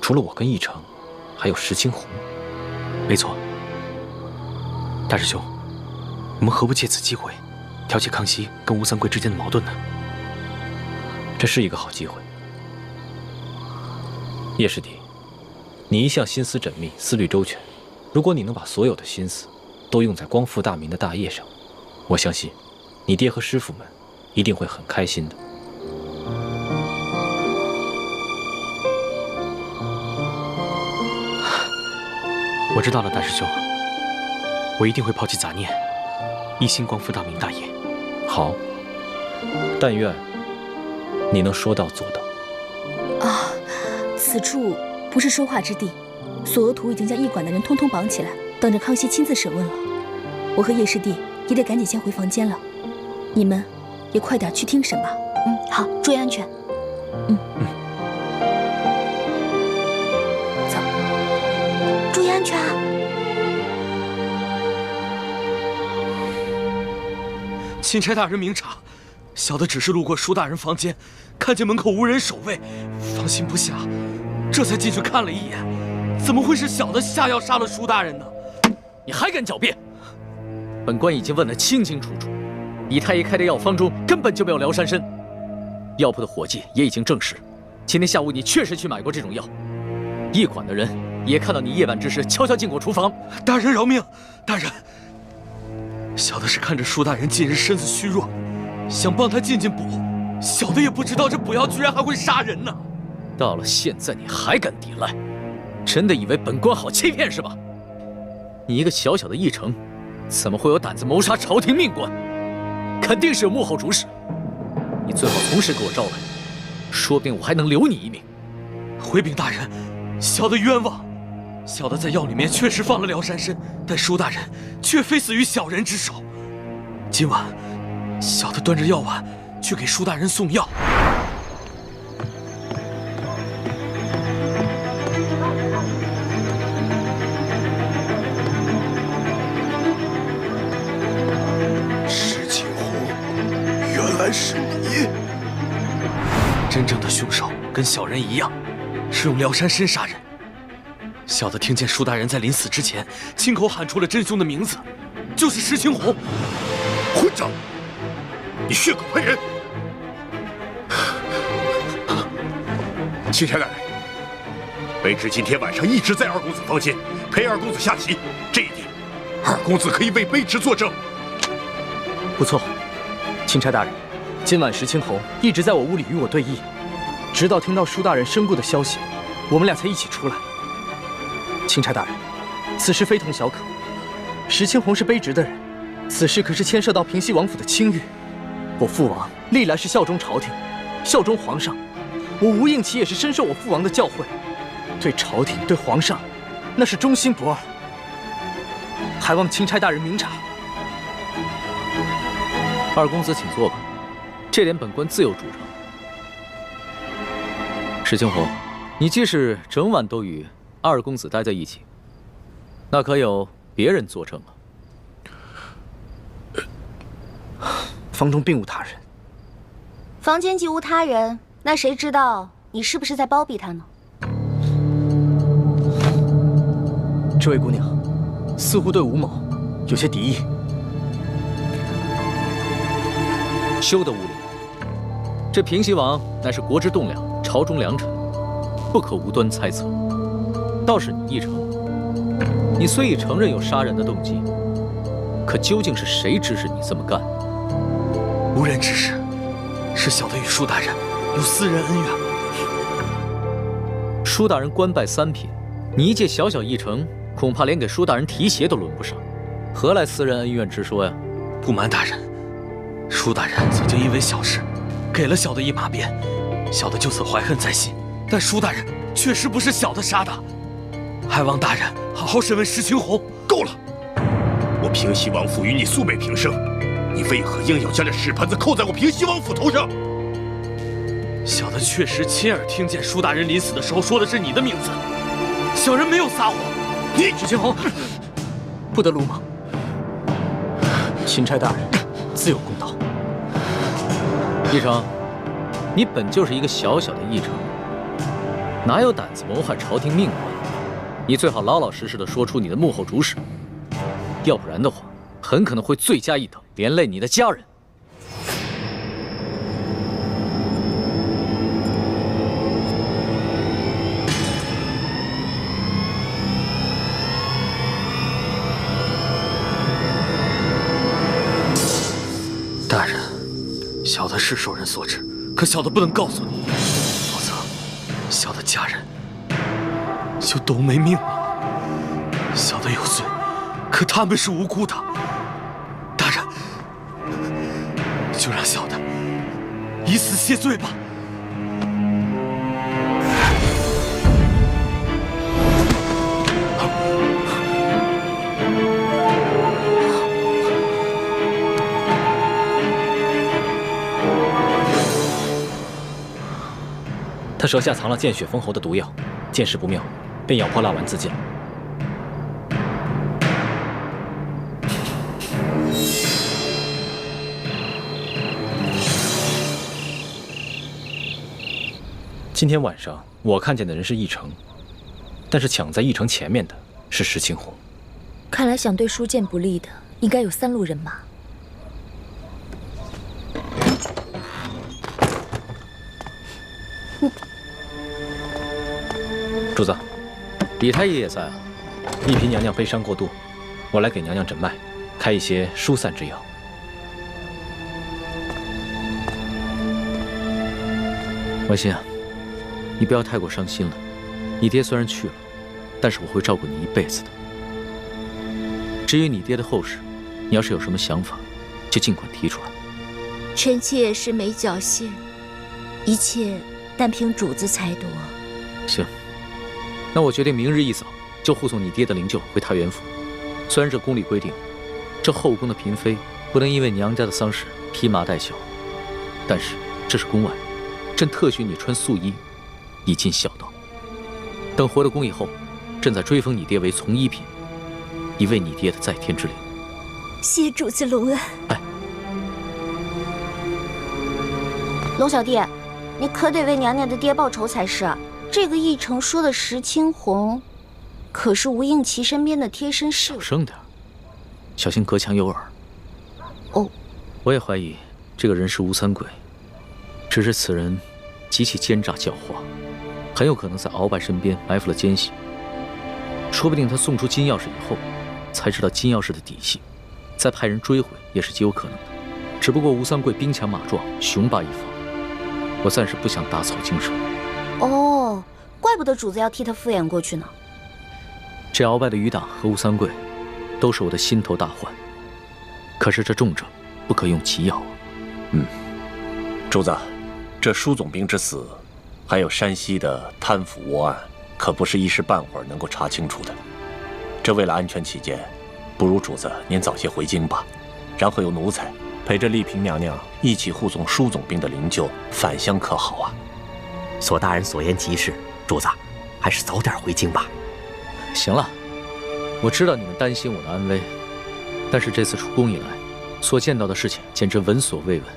除了我跟奕成，还有石青红？没错。大师兄，我们何不借此机会，调解康熙跟吴三桂之间的矛盾呢？这是一个好机会。叶师弟，你一向心思缜密，思虑周全。如果你能把所有的心思都用在光复大明的大业上，我相信你爹和师傅们一定会很开心的。我知道了，大师兄，我一定会抛弃杂念，一心光复大明大业。好，但愿你能说到做到。啊，此处不是说话之地。索额图已经将驿馆的人通通绑起来，等着康熙亲自审问了。我和叶师弟也得赶紧先回房间了，你们也快点去听审吧。好，注意安全。走，注意安全啊！钦差大人明察，小的只是路过舒大人房间，看见门口无人守卫，放心不下，这才进去看了一眼。怎么会是小的下药杀了舒大人呢？你还敢狡辩？本官已经问得清清楚楚，李太医开的药方中根本就没有辽山参。药铺的伙计也已经证实，今天下午你确实去买过这种药。驿馆的人也看到你夜晚之时悄悄进过厨房。大人饶命！大人，小的是看着舒大人近日身子虚弱，想帮他进补，小的也不知道这补药居然还会杀人呢。到了现在你还敢抵赖？真的以为本官好欺骗是吧？你一个小小的驿丞，怎么会有胆子谋杀朝廷命官？肯定是有幕后主使。你最好从实给我招来，说不定我还能留你一命。回禀大人，小的冤枉。小的在药里面确实放了辽山参，但舒大人却非死于小人之手。今晚，小的端着药碗去给舒大人送药。是你！真正的凶手跟小人一样，是用辽山参杀人。小的听见舒大人在临死之前亲口喊出了真凶的名字，就是石青红。混账！你血口喷人！钦差大人，卑职今天晚上一直在二公子房间陪二公子下棋，这一点，二公子可以为卑职作证。不错，钦差大人。今晚石青红一直在我屋里与我对弈，直到听到舒大人身故的消息，我们俩才一起出来。钦差大人，此事非同小可。石青红是卑职的人，此事可是牵涉到平西王府的清誉。我父王历来是效忠朝廷，效忠皇上，我吴应奇也是深受我父王的教诲，对朝廷对皇上，那是忠心不二。还望钦差大人明察。二公子请坐吧。这点本官自有主张。石青红，你既是整晚都与二公子待在一起，那可有别人作证啊？房中并无他人。房间既无他人，那谁知道你是不是在包庇他呢？这位姑娘，似乎对吴某有些敌意。休得无礼！这平西王乃是国之栋梁，朝中良臣，不可无端猜测。倒是你奕成，你虽已承认有杀人的动机，可究竟是谁指使你这么干？无人指使，是小的与舒大人有私人恩怨。舒大人官拜三品，你一介小小驿丞，恐怕连给舒大人提鞋都轮不上，何来私人恩怨之说呀？不瞒大人，舒大人曾经因为小事给了小的一马鞭，小的就此怀恨在心。但舒大人确实不是小的杀的，还望大人好好审问石青红。够了！我平西王府与你素昧平生，你为何硬要将这屎盆子扣在我平西王府头上？小的确实亲耳听见舒大人临死的时候说的是你的名字，小人没有撒谎。你石青红，不得鲁莽！钦差大人，自有公道。义成，你本就是一个小小的议程，哪有胆子谋害朝廷命官？你最好老老实实的说出你的幕后主使，要不然的话，很可能会罪加一等，连累你的家人。大人，小的是受人所指，可小的不能告诉你，否则小的家人就都没命了。小的有罪，可他们是无辜的。大人，就让小的以死谢罪吧。他舌下藏了见血封喉的毒药，见势不妙，便咬破蜡丸自尽。今天晚上我看见的人是义成，但是抢在义成前面的是石青红。看来想对书剑不利的，应该有3路人马。主子，李太医也在啊。一嫔娘娘悲伤过度，我来给娘娘诊脉，开一些疏散之药。婉心啊，你不要太过伤心了。你爹虽然去了，但是我会照顾你一辈子的。至于你爹的后事，你要是有什么想法，就尽管提出来。臣妾是没侥幸，一切但凭主子裁夺。行。那我决定明日一早就护送你爹的灵柩回太原府。虽然这宫里规定，这后宫的嫔妃不能因为娘家的丧事披麻戴孝，但是这是宫外，朕特许你穿素衣，以尽孝道。等回了宫以后，朕再追封你爹为从一品，以慰你爹的在天之灵。谢主子隆恩。哎，龙小弟，你可得为娘娘的爹报仇才是。这个义成说的石青红，可是吴应琪身边的贴身侍卫。小声点，小心隔墙有耳。哦，我也怀疑这个人是吴三桂，只是此人极其奸诈狡猾，很有可能在鳌拜身边埋伏了奸细。说不定他送出金钥匙以后，才知道金钥匙的底细，再派人追回也是极有可能的。只不过吴三桂兵强马壮，雄霸一方，我暂时不想打草惊蛇。哦，怪不得主子要替他敷衍过去呢。这鳌拜的余党和吴三桂，都是我的心头大患。可是这重症不可用急药啊。主子，这舒总兵之死，还有山西的贪腐窝案，可不是一时半会儿能够查清楚的。这为了安全起见，不如主子您早些回京吧，然后由奴才陪着丽嫔娘娘一起护送舒总兵的灵柩返乡，可好啊？索大人所言极是，主子还是早点回京吧。行了，我知道你们担心我的安危，但是这次出宫以来，所见到的事情简直闻所未闻，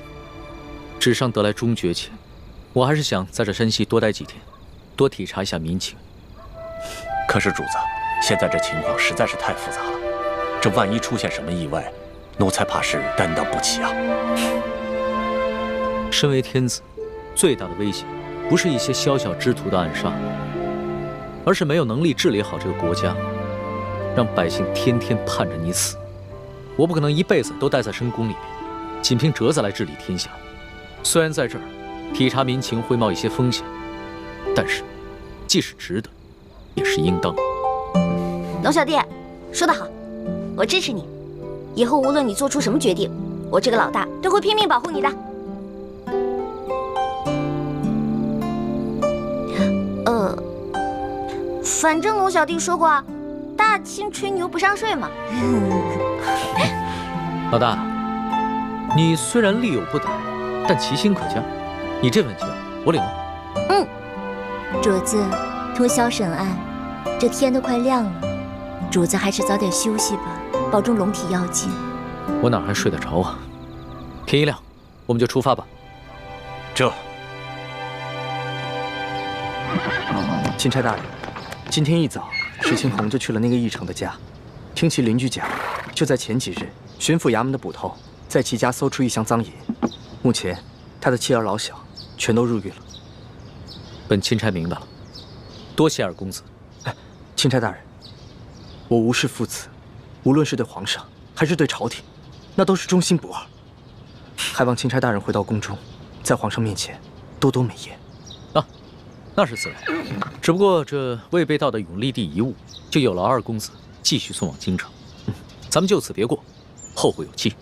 纸上得来终觉浅。我还是想在这山西多待几天，多体察一下民情。可是主子，现在这情况实在是太复杂了，这万一出现什么意外，奴才怕是担当不起啊。身为天子，最大的威胁不是一些宵小之徒的暗杀，而是没有能力治理好这个国家，让百姓天天盼着你死。我不可能一辈子都待在深宫里面，仅凭折子来治理天下。虽然在这儿体察民情会冒一些风险，但是既是值得，也是应当。龙小弟，说得好，我支持你。以后无论你做出什么决定，我这个老大都会拼命保护你的。反正龙小弟说过，大清吹牛不上税嘛。老大，你虽然力有不逮，但其心可嘉。你这份情我领了。主子，通宵审案，这天都快亮了，主子还是早点休息吧，保重龙体要紧。我哪还睡得着啊？天一亮，我们就出发吧。这，钦差大人，今天一早，石青红就去了那个义成的家，听其邻居讲，就在前几日，巡抚衙门的捕头在其家搜出一箱赃银，目前他的妻儿老小全都入狱了。本钦差明白了，多谢二公子。钦差大人，我无视父子，无论是对皇上还是对朝廷，那都是忠心不二。还望钦差大人回到宫中，在皇上面前多多美言。啊，那是自然。只不过这未被盗的永历帝遗物，就有了二公子继续送往京城。咱们就此别过，后会有期。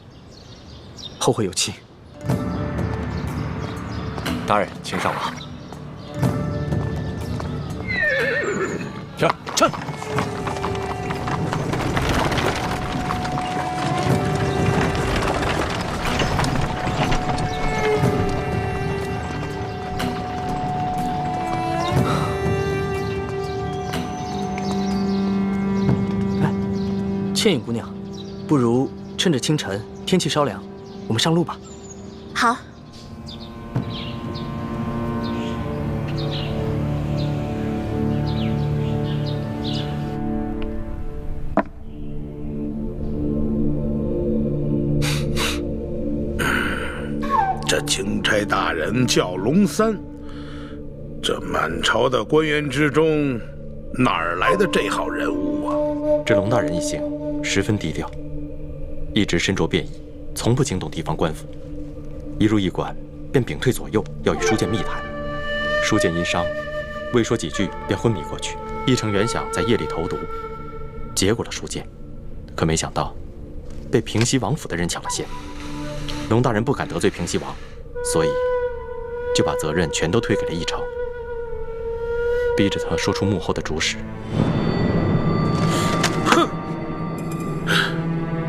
后会有期。大人，请上马。撤！倩影姑娘，不如趁着清晨天气稍凉，我们上路吧。好。这钦差大人叫龙三，这满朝的官员之中，哪儿来的这号人物啊？这龙大人一行十分低调，一直身着便衣，从不惊动地方官府。一入驿馆，便屏退左右，要与书剑密谈。书剑因伤，未说几句便昏迷过去。义成原想在夜里投毒，结果了书剑，可没想到被平西王府的人抢了先。龙大人不敢得罪平西王，所以就把责任全都推给了义成，逼着他说出幕后的主使。哼，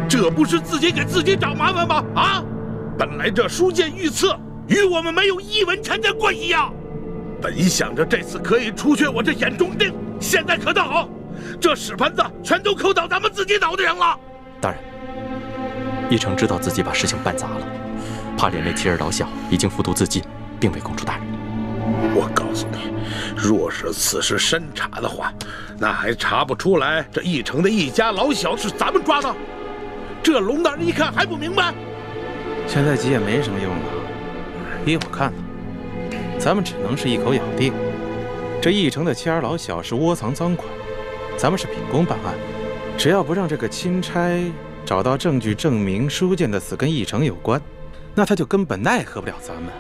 这不是自己给自己找麻烦吗？啊！本来这书剑御赐与我们没有一文钱的关系呀。本想着这次可以除却我这眼中钉，现在可倒好，这屎盆子全都扣到咱们自己脑袋上了。大人，义成知道自己把事情办砸了，怕连累妻儿老小，已经服毒自尽，并未供出大人。我告诉你，若是此事深查的话，那还查不出来这义成的一家老小是咱们抓的？这龙大人一看还不明白？现在急也没什么用了。依我看呢，咱们只能是一口咬定，这义成的妻儿老小是窝藏赃款，咱们是秉公办案，只要不让这个钦差找到证据证明书剑的死跟义成有关，那他就根本奈何不了咱们。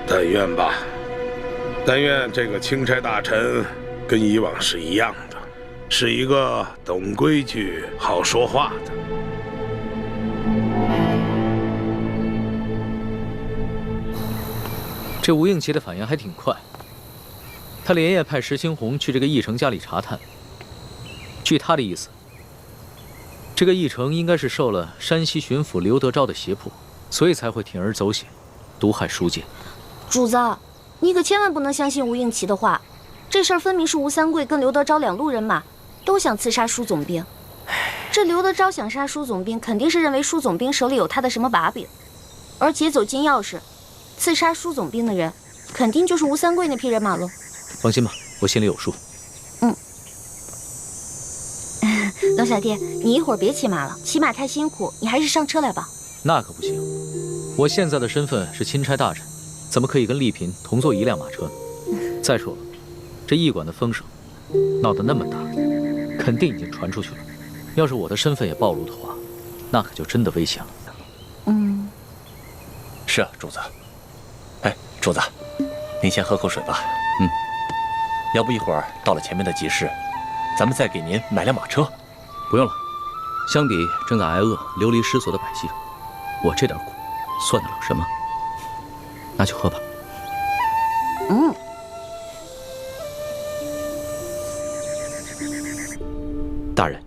但愿吧，但愿这个钦差大臣跟以往是一样的，是一个懂规矩、好说话的。这吴应奇的反应还挺快，他连夜派石青红去这个义成家里查探。据他的意思，这个义成应该是受了山西巡抚刘德昭的胁迫，所以才会铤而走险，毒害书剑。主子，你可千万不能相信吴应奇的话，这事儿分明是吴三桂跟刘德昭两路人马都想刺杀舒总兵。这刘德昭想杀舒总兵，肯定是认为舒总兵手里有他的什么把柄，而劫走金钥匙刺杀舒总兵的人，肯定就是吴三桂那批人马了。放心吧，我心里有数。龙小弟，你一会儿别骑马了，骑马太辛苦，你还是上车来吧。那可不行，我现在的身份是钦差大臣，怎么可以跟丽嫔同坐一辆马车呢？再说了，这驿馆的风声闹得那么大，肯定已经传出去了。要是我的身份也暴露的话，那可就真的危险了。是啊，主子。哎，主子，您先喝口水吧。要不一会儿到了前面的集市，咱们再给您买辆马车。不用了，相比正在挨饿、流离失所的百姓，我这点苦算得了什么？拿去喝吧。大人，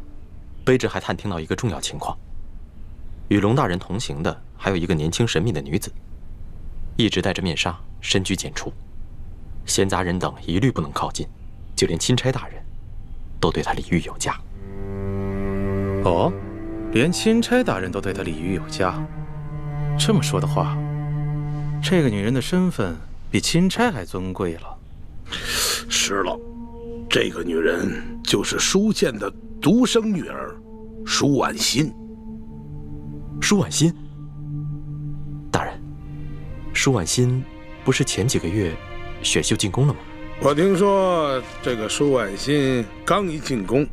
卑职还探听到一个重要情况，与龙大人同行的还有一个年轻神秘的女子，一直戴着面纱，深居简出，闲杂人等一律不能靠近，就连钦差大人都对她礼遇有加。哦，连钦差大人都对她礼遇有加。这么说的话，这个女人的身份比钦差还尊贵了。是了，这个女人就是舒建的独生女儿，舒婉心。舒婉心，大人，舒婉心不是前几个月选秀进宫了吗？我听说这个舒婉心刚一进宫，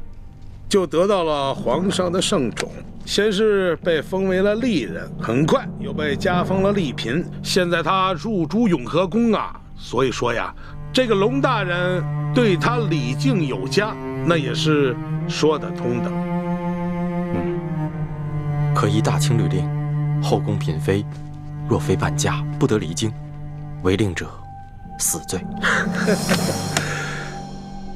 就得到了皇上的圣宠，先是被封为了丽人，很快又被加封了丽嫔，现在她入主永和宫啊。所以说呀，这个龙大人对她礼敬有加，那也是说得通的。可依大清律令，后宫嫔妃若非伴驾，不得离京，违令者死罪。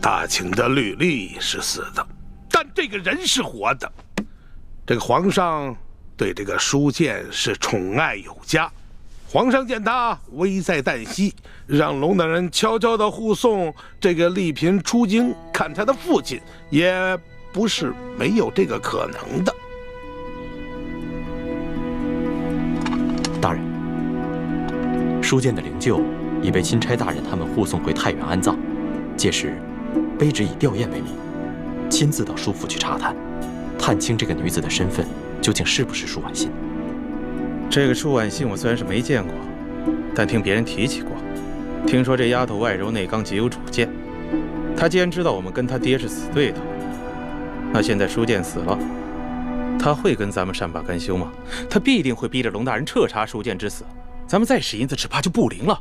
大清的律例是死的，但这个人是活的。这个皇上对这个舒建是宠爱有加，皇上见他危在旦夕，让龙大人悄悄地护送这个丽嫔出京看他的父亲，也不是没有这个可能的。大人，舒建的灵柩已被钦差大人他们护送回太原安葬，届时卑职以吊唁为名，亲自到舒府去查探，探清这个女子的身份究竟是不是舒婉心。这个舒婉心我虽然是没见过，但听别人提起过。听说这丫头外柔内刚，极有主见。她既然知道我们跟她爹是死对头，那现在舒建死了，她会跟咱们善罢甘休吗？她必定会逼着龙大人彻查舒建之死，咱们再使银子只怕就不灵了。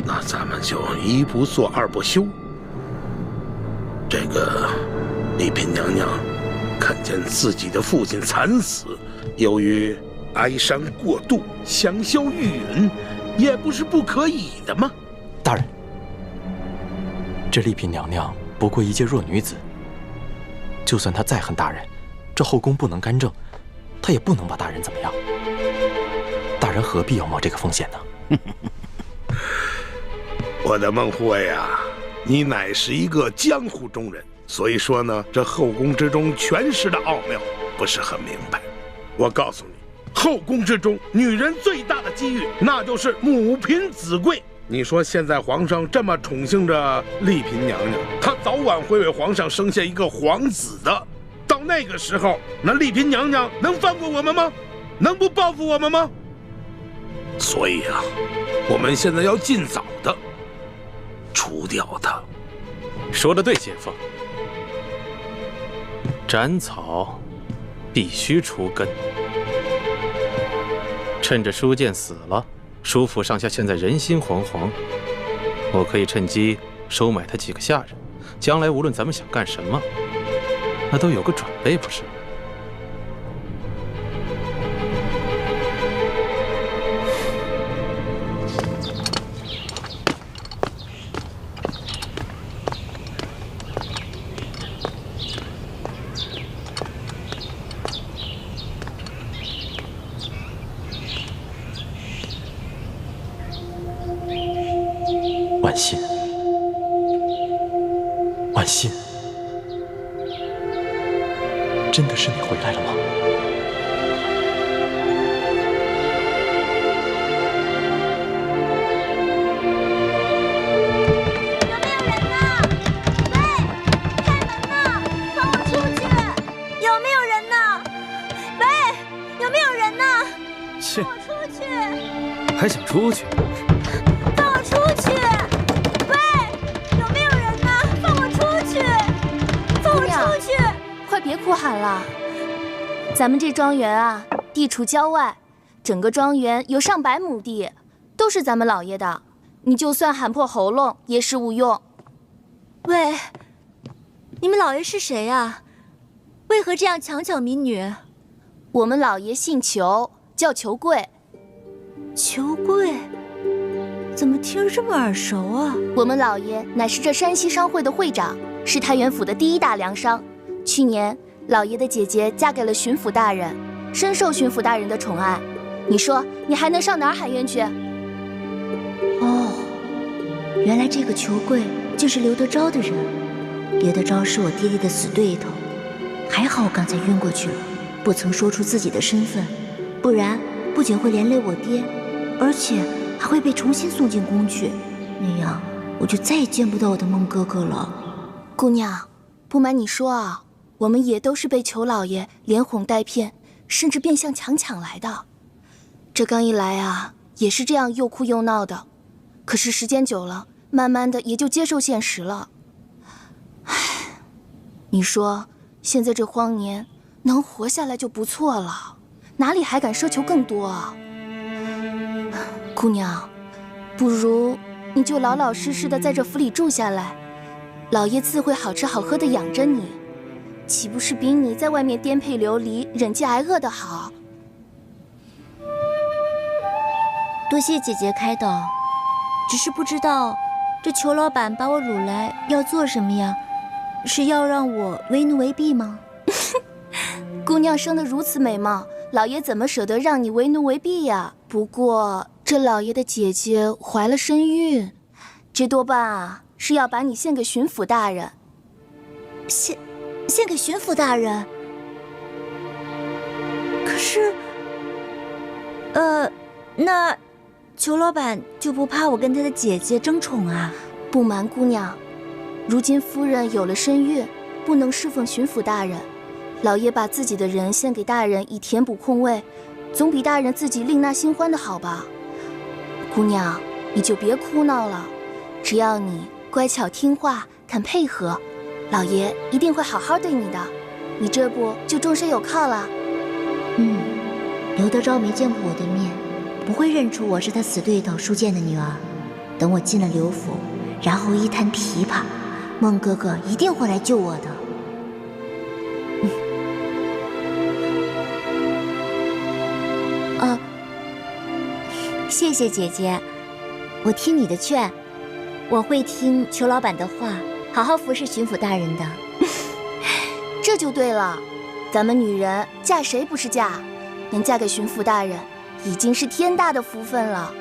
那咱们就一不做二不休。这个丽嫔娘娘看见自己的父亲惨死，由于哀伤过度，香消玉殒，也不是不可以的嘛。大人，这丽嫔娘娘不过一介弱女子，就算她再恨大人，这后宫不能干政，她也不能把大人怎么样。大人何必要冒这个风险呢？我的孟护卫啊，你乃是一个江湖中人，所以说呢，这后宫之中权势的奥妙不是很明白。我告诉你，后宫之中女人最大的机遇，那就是母凭子贵。你说现在皇上这么宠幸着丽嫔娘娘，她早晚会为皇上生下一个皇子的。到那个时候，那丽嫔娘娘能放过我们吗？能不报复我们吗？所以啊，我们现在要尽早的除掉她。说得对，姐夫。斩草必须除根。趁着舒建死了，舒府上下现在人心惶惶，我可以趁机收买他几个下人，将来无论咱们想干什么，那都有个准备，不是？婉心，婉心，真的是你回来了吗？有没有人呢？喂，有没有人呢？切，放我出去！还想出去？放我出去！喂，有没有人呢？放我出去！放我出去！快别哭喊了。咱们这庄园啊，地处郊外，整个庄园有上百亩地，都是咱们老爷的。你就算喊破喉咙也是无用。喂，你们老爷是谁呀？为何这样强抢民女？我们老爷姓裘，叫裘贵。裘贵？怎么听着这么耳熟啊？我们老爷乃是这山西商会的会长，是太原府的第一大粮商。去年，老爷的姐姐嫁给了巡抚大人，深受巡抚大人的宠爱。你说，你还能上哪儿喊冤去？哦，原来这个裘贵就是刘德昭的人。刘德昭是我爹爹的死对头，还好我刚才晕过去了，不曾说出自己的身份，不然不仅会连累我爹，而且还会被重新送进宫去，那样我就再也见不到我的孟哥哥了。姑娘，不瞒你说啊，我们也都是被裘老爷连哄带骗，甚至变相强抢来的。这刚一来啊，也是这样又哭又闹的，可是时间久了，慢慢的也就接受现实了。唉，你说现在这荒年能活下来就不错了，哪里还敢奢求更多啊？姑娘，不如你就老老实实的在这府里住下来，老爷自会好吃好喝的养着你，岂不是比你在外面颠沛流离、忍饥挨饿的好？多谢姐姐开导，只是不知道这裘老板把我掳来要做什么呀？是要让我为奴为婢吗？姑娘生得如此美貌，老爷怎么舍得让你为奴为婢呀？不过这老爷的姐姐怀了身孕，这多半啊是要把你献给巡抚大人。献给巡抚大人？可是，那裘老板就不怕我跟他的姐姐争宠啊？不瞒姑娘，如今夫人有了身孕，不能侍奉巡抚大人，老爷把自己的人献给大人以填补空位，总比大人自己另纳新欢的好吧？姑娘，你就别哭闹了，只要你乖巧听话，肯配合，老爷一定会好好对你的，你这不就终身有靠了？刘德昭没见过我的面，不会认出我是他死对头舒剑的女儿。等我进了刘府，然后一摊琵琶，孟哥哥一定会来救我的。谢谢姐姐，我听你的劝，我会听裘老板的话，好好服侍巡抚大人的。这就对了，咱们女人嫁谁不是嫁？能嫁给巡抚大人，已经是天大的福分了。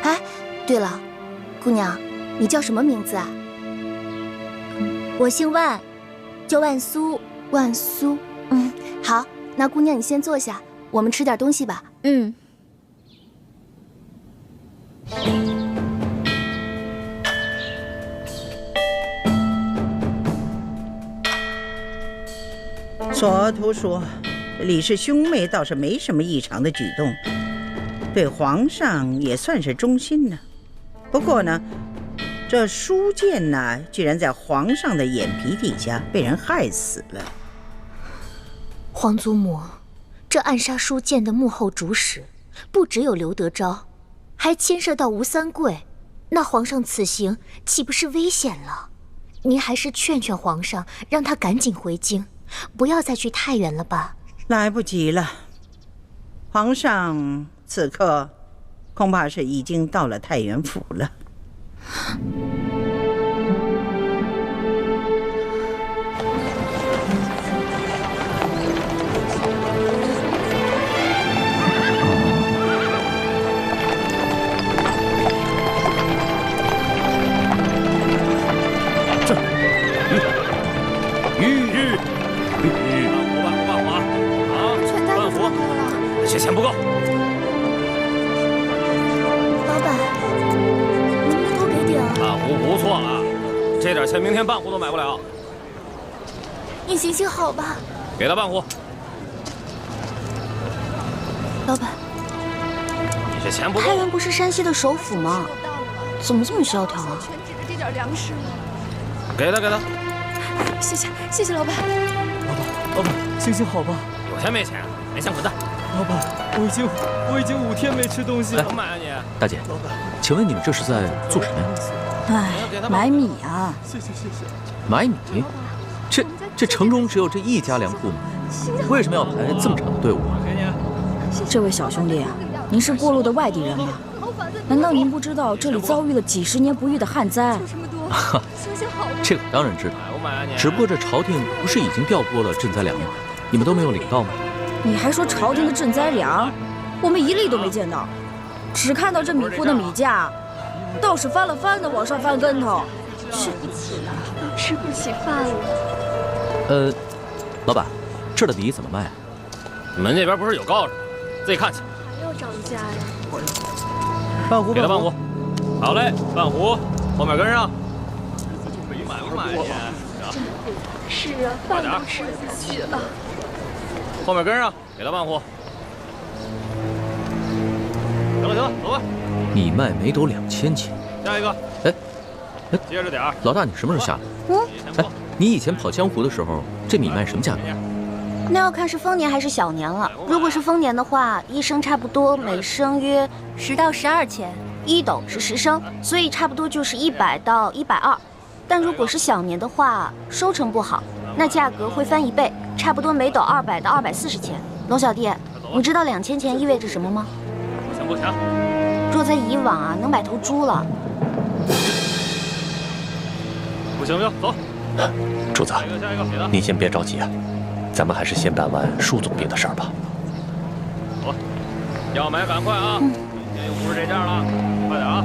哎，对了，姑娘，你叫什么名字啊？我姓万，叫万苏。万苏，好，那姑娘你先坐下，我们吃点东西吧。左图说，李氏兄妹倒是没什么异常的举动，对皇上也算是忠心呢。不过呢，这舒剑呢，居然在皇上的眼皮底下被人害死了。皇祖母，这暗杀舒剑的幕后主使，不只有刘德昭，还牵涉到吴三桂，那皇上此行岂不是危险了？您还是劝劝皇上，让他赶紧回京，不要再去太原了吧？来不及了，皇上此刻恐怕是已经到了太原府了。这钱不够。老板，能不能多给点啊？半壶不错了，这点钱明天半壶都买不了。你行行好吧。给他半壶。老板，你这钱不够。太原不是山西的首府吗？怎么这么萧条啊？全指着这点粮食吗？给他，给他。谢谢，谢谢老板。老板，行行好吧。有钱没钱，没钱滚蛋。老板，我已经5天没吃东西了。能买啊你？大姐，请问你们这是在做什么呀？买米啊！谢谢。买米？这城中只有这一家粮铺吗？为什么要排这么长的队伍啊？这位小兄弟啊，您是过路的外地人吗？难道您不知道这里遭遇了几10年不遇的旱灾？这个当然知道，只不过这朝廷不是已经调拨了赈灾粮吗？你们都没有领到吗？你还说朝廷的赈灾粮，我们一粒都没见到，只看到这米铺的米价，倒是翻了翻的往上翻跟头。吃不起饭了。老板，这儿的米怎么卖啊？你们那边不是有告示吗？自己看去。还要涨价呀？半壶，给他半壶。好嘞，半壶，后面跟上。买不买去？是啊，饭都吃不下去了。后面跟上，给他半壶。行了行了，走吧。米卖每斗2000钱。下一个。哎，接着点儿。老大，你什么时候下来？哎，你以前跑江湖的时候，这米卖什么价格？那要看是丰年还是小年了。如果是丰年的话，一升差不多每升约10到12钱，1斗是10升，所以差不多就是100到120。但如果是小年的话，收成不好，那价格会翻1倍，差不多每斗200到240钱。龙小弟，你知道2000钱意味着什么吗？不行不行，若在以往啊，能买头猪了。不行不行，走。主子，您先别着急啊，咱们还是先办完舒总兵的事儿吧。走，要买赶快啊！今天又不是这价了，快点啊！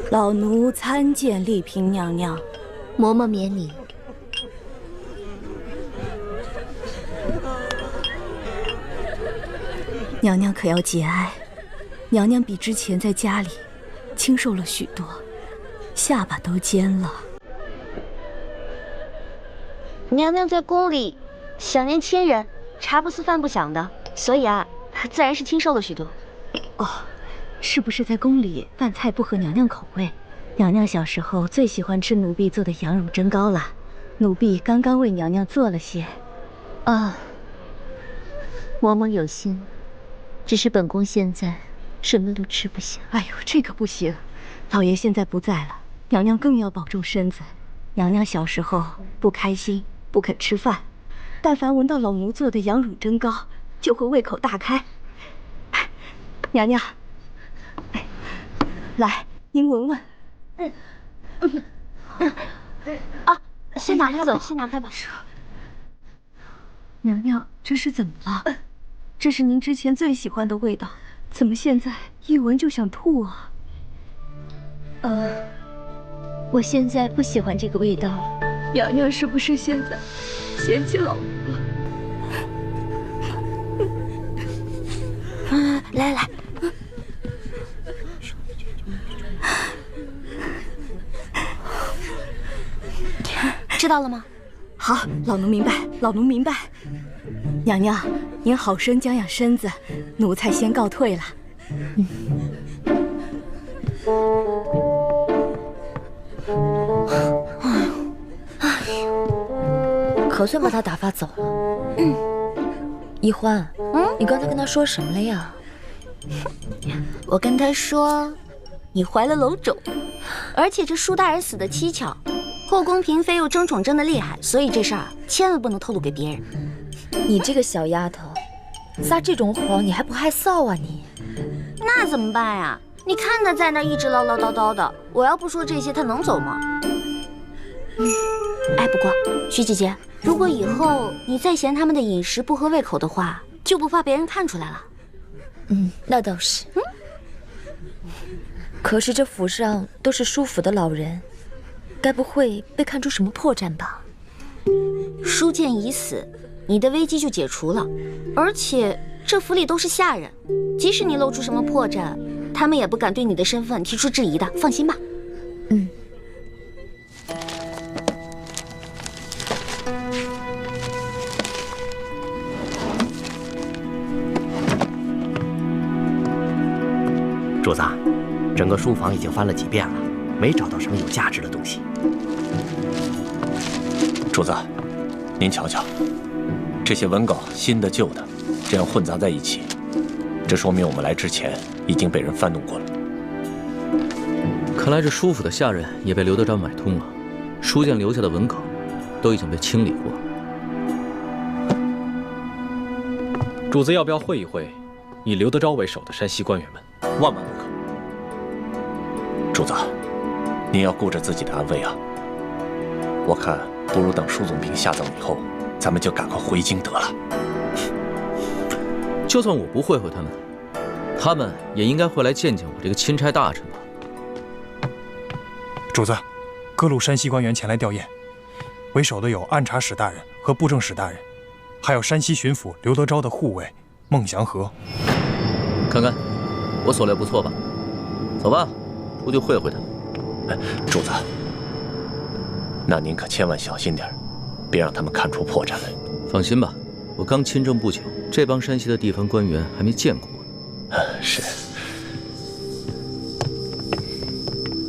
老奴参见丽嫔娘娘。嬷嬷免礼。娘娘可要节哀，娘娘比之前在家里清瘦了许多，下巴都尖了。娘娘在宫里享年千人，茶不思饭不想的，所以啊，自然是清瘦了许多。哦，是不是在宫里饭菜不合娘娘口味？娘娘小时候最喜欢吃奴婢做的羊乳蒸糕了，奴婢刚刚为娘娘做了些。啊，嬷嬷有心，只是本宫现在什么都吃不下。哎呦，这可不行，老爷现在不在了，娘娘更要保重身子。娘娘小时候不开心，不肯吃饭，但凡闻到老奴做的羊乳蒸糕，就会胃口大开。娘娘，来，您闻闻。啊，先拿开吧，先拿开吧。娘娘，这是怎么了？这是您之前最喜欢的味道，怎么现在一闻就想吐啊？我现在不喜欢这个味道。娘娘是不是现在嫌弃老奴了？来来。知道了吗？好，老奴明白，老奴明白。娘娘，您好生养养身子，奴才先告退了。可算把他打发走了。一欢，你刚才跟他说什么了呀？我跟他说，你怀了楼种，而且这舒大人死得蹊跷，后宫嫔妃又争宠争得厉害，所以这事儿千万不能透露给别人。你这个小丫头，撒这种谎你还不害臊啊你？那怎么办呀？你看他在那一直唠唠叨叨的，我要不说这些，他能走吗？哎，不过徐姐姐，如果以后你再嫌他们的饮食不合胃口的话，就不怕别人看出来了。那倒是。可是这府上都是舒府的老人，该不会被看出什么破绽吧？舒剑已死，你的危机就解除了。而且这府里都是下人，即使你露出什么破绽，他们也不敢对你的身份提出质疑的，放心吧。主子，整个书房已经翻了几遍了，没找到什么有价值的东西。主子，您瞧瞧，这些文稿，新的旧的，这样混杂在一起，这说明我们来之前已经被人翻弄过了。看来这舒府的下人也被刘德昭买通了，书剑留下的文稿都已经被清理过。主子要不要会一会以刘德昭为首的山西官员们？万万不可！主子，您要顾着自己的安危啊！我看不如等舒总兵下葬以后，咱们就赶快回京得了。就算我不会他们，他们也应该会来见见我这个钦差大臣吧。主子，各路山西官员前来吊唁，为首的有按察使大人和布政使大人，还有山西巡抚刘德昭的护卫孟祥和。看看，我所料不错吧？走吧，出去会他们。主子，那您可千万小心点，别让他们看出破绽来。放心吧，我刚亲政不久，这帮山西的地方官员还没见过我。是。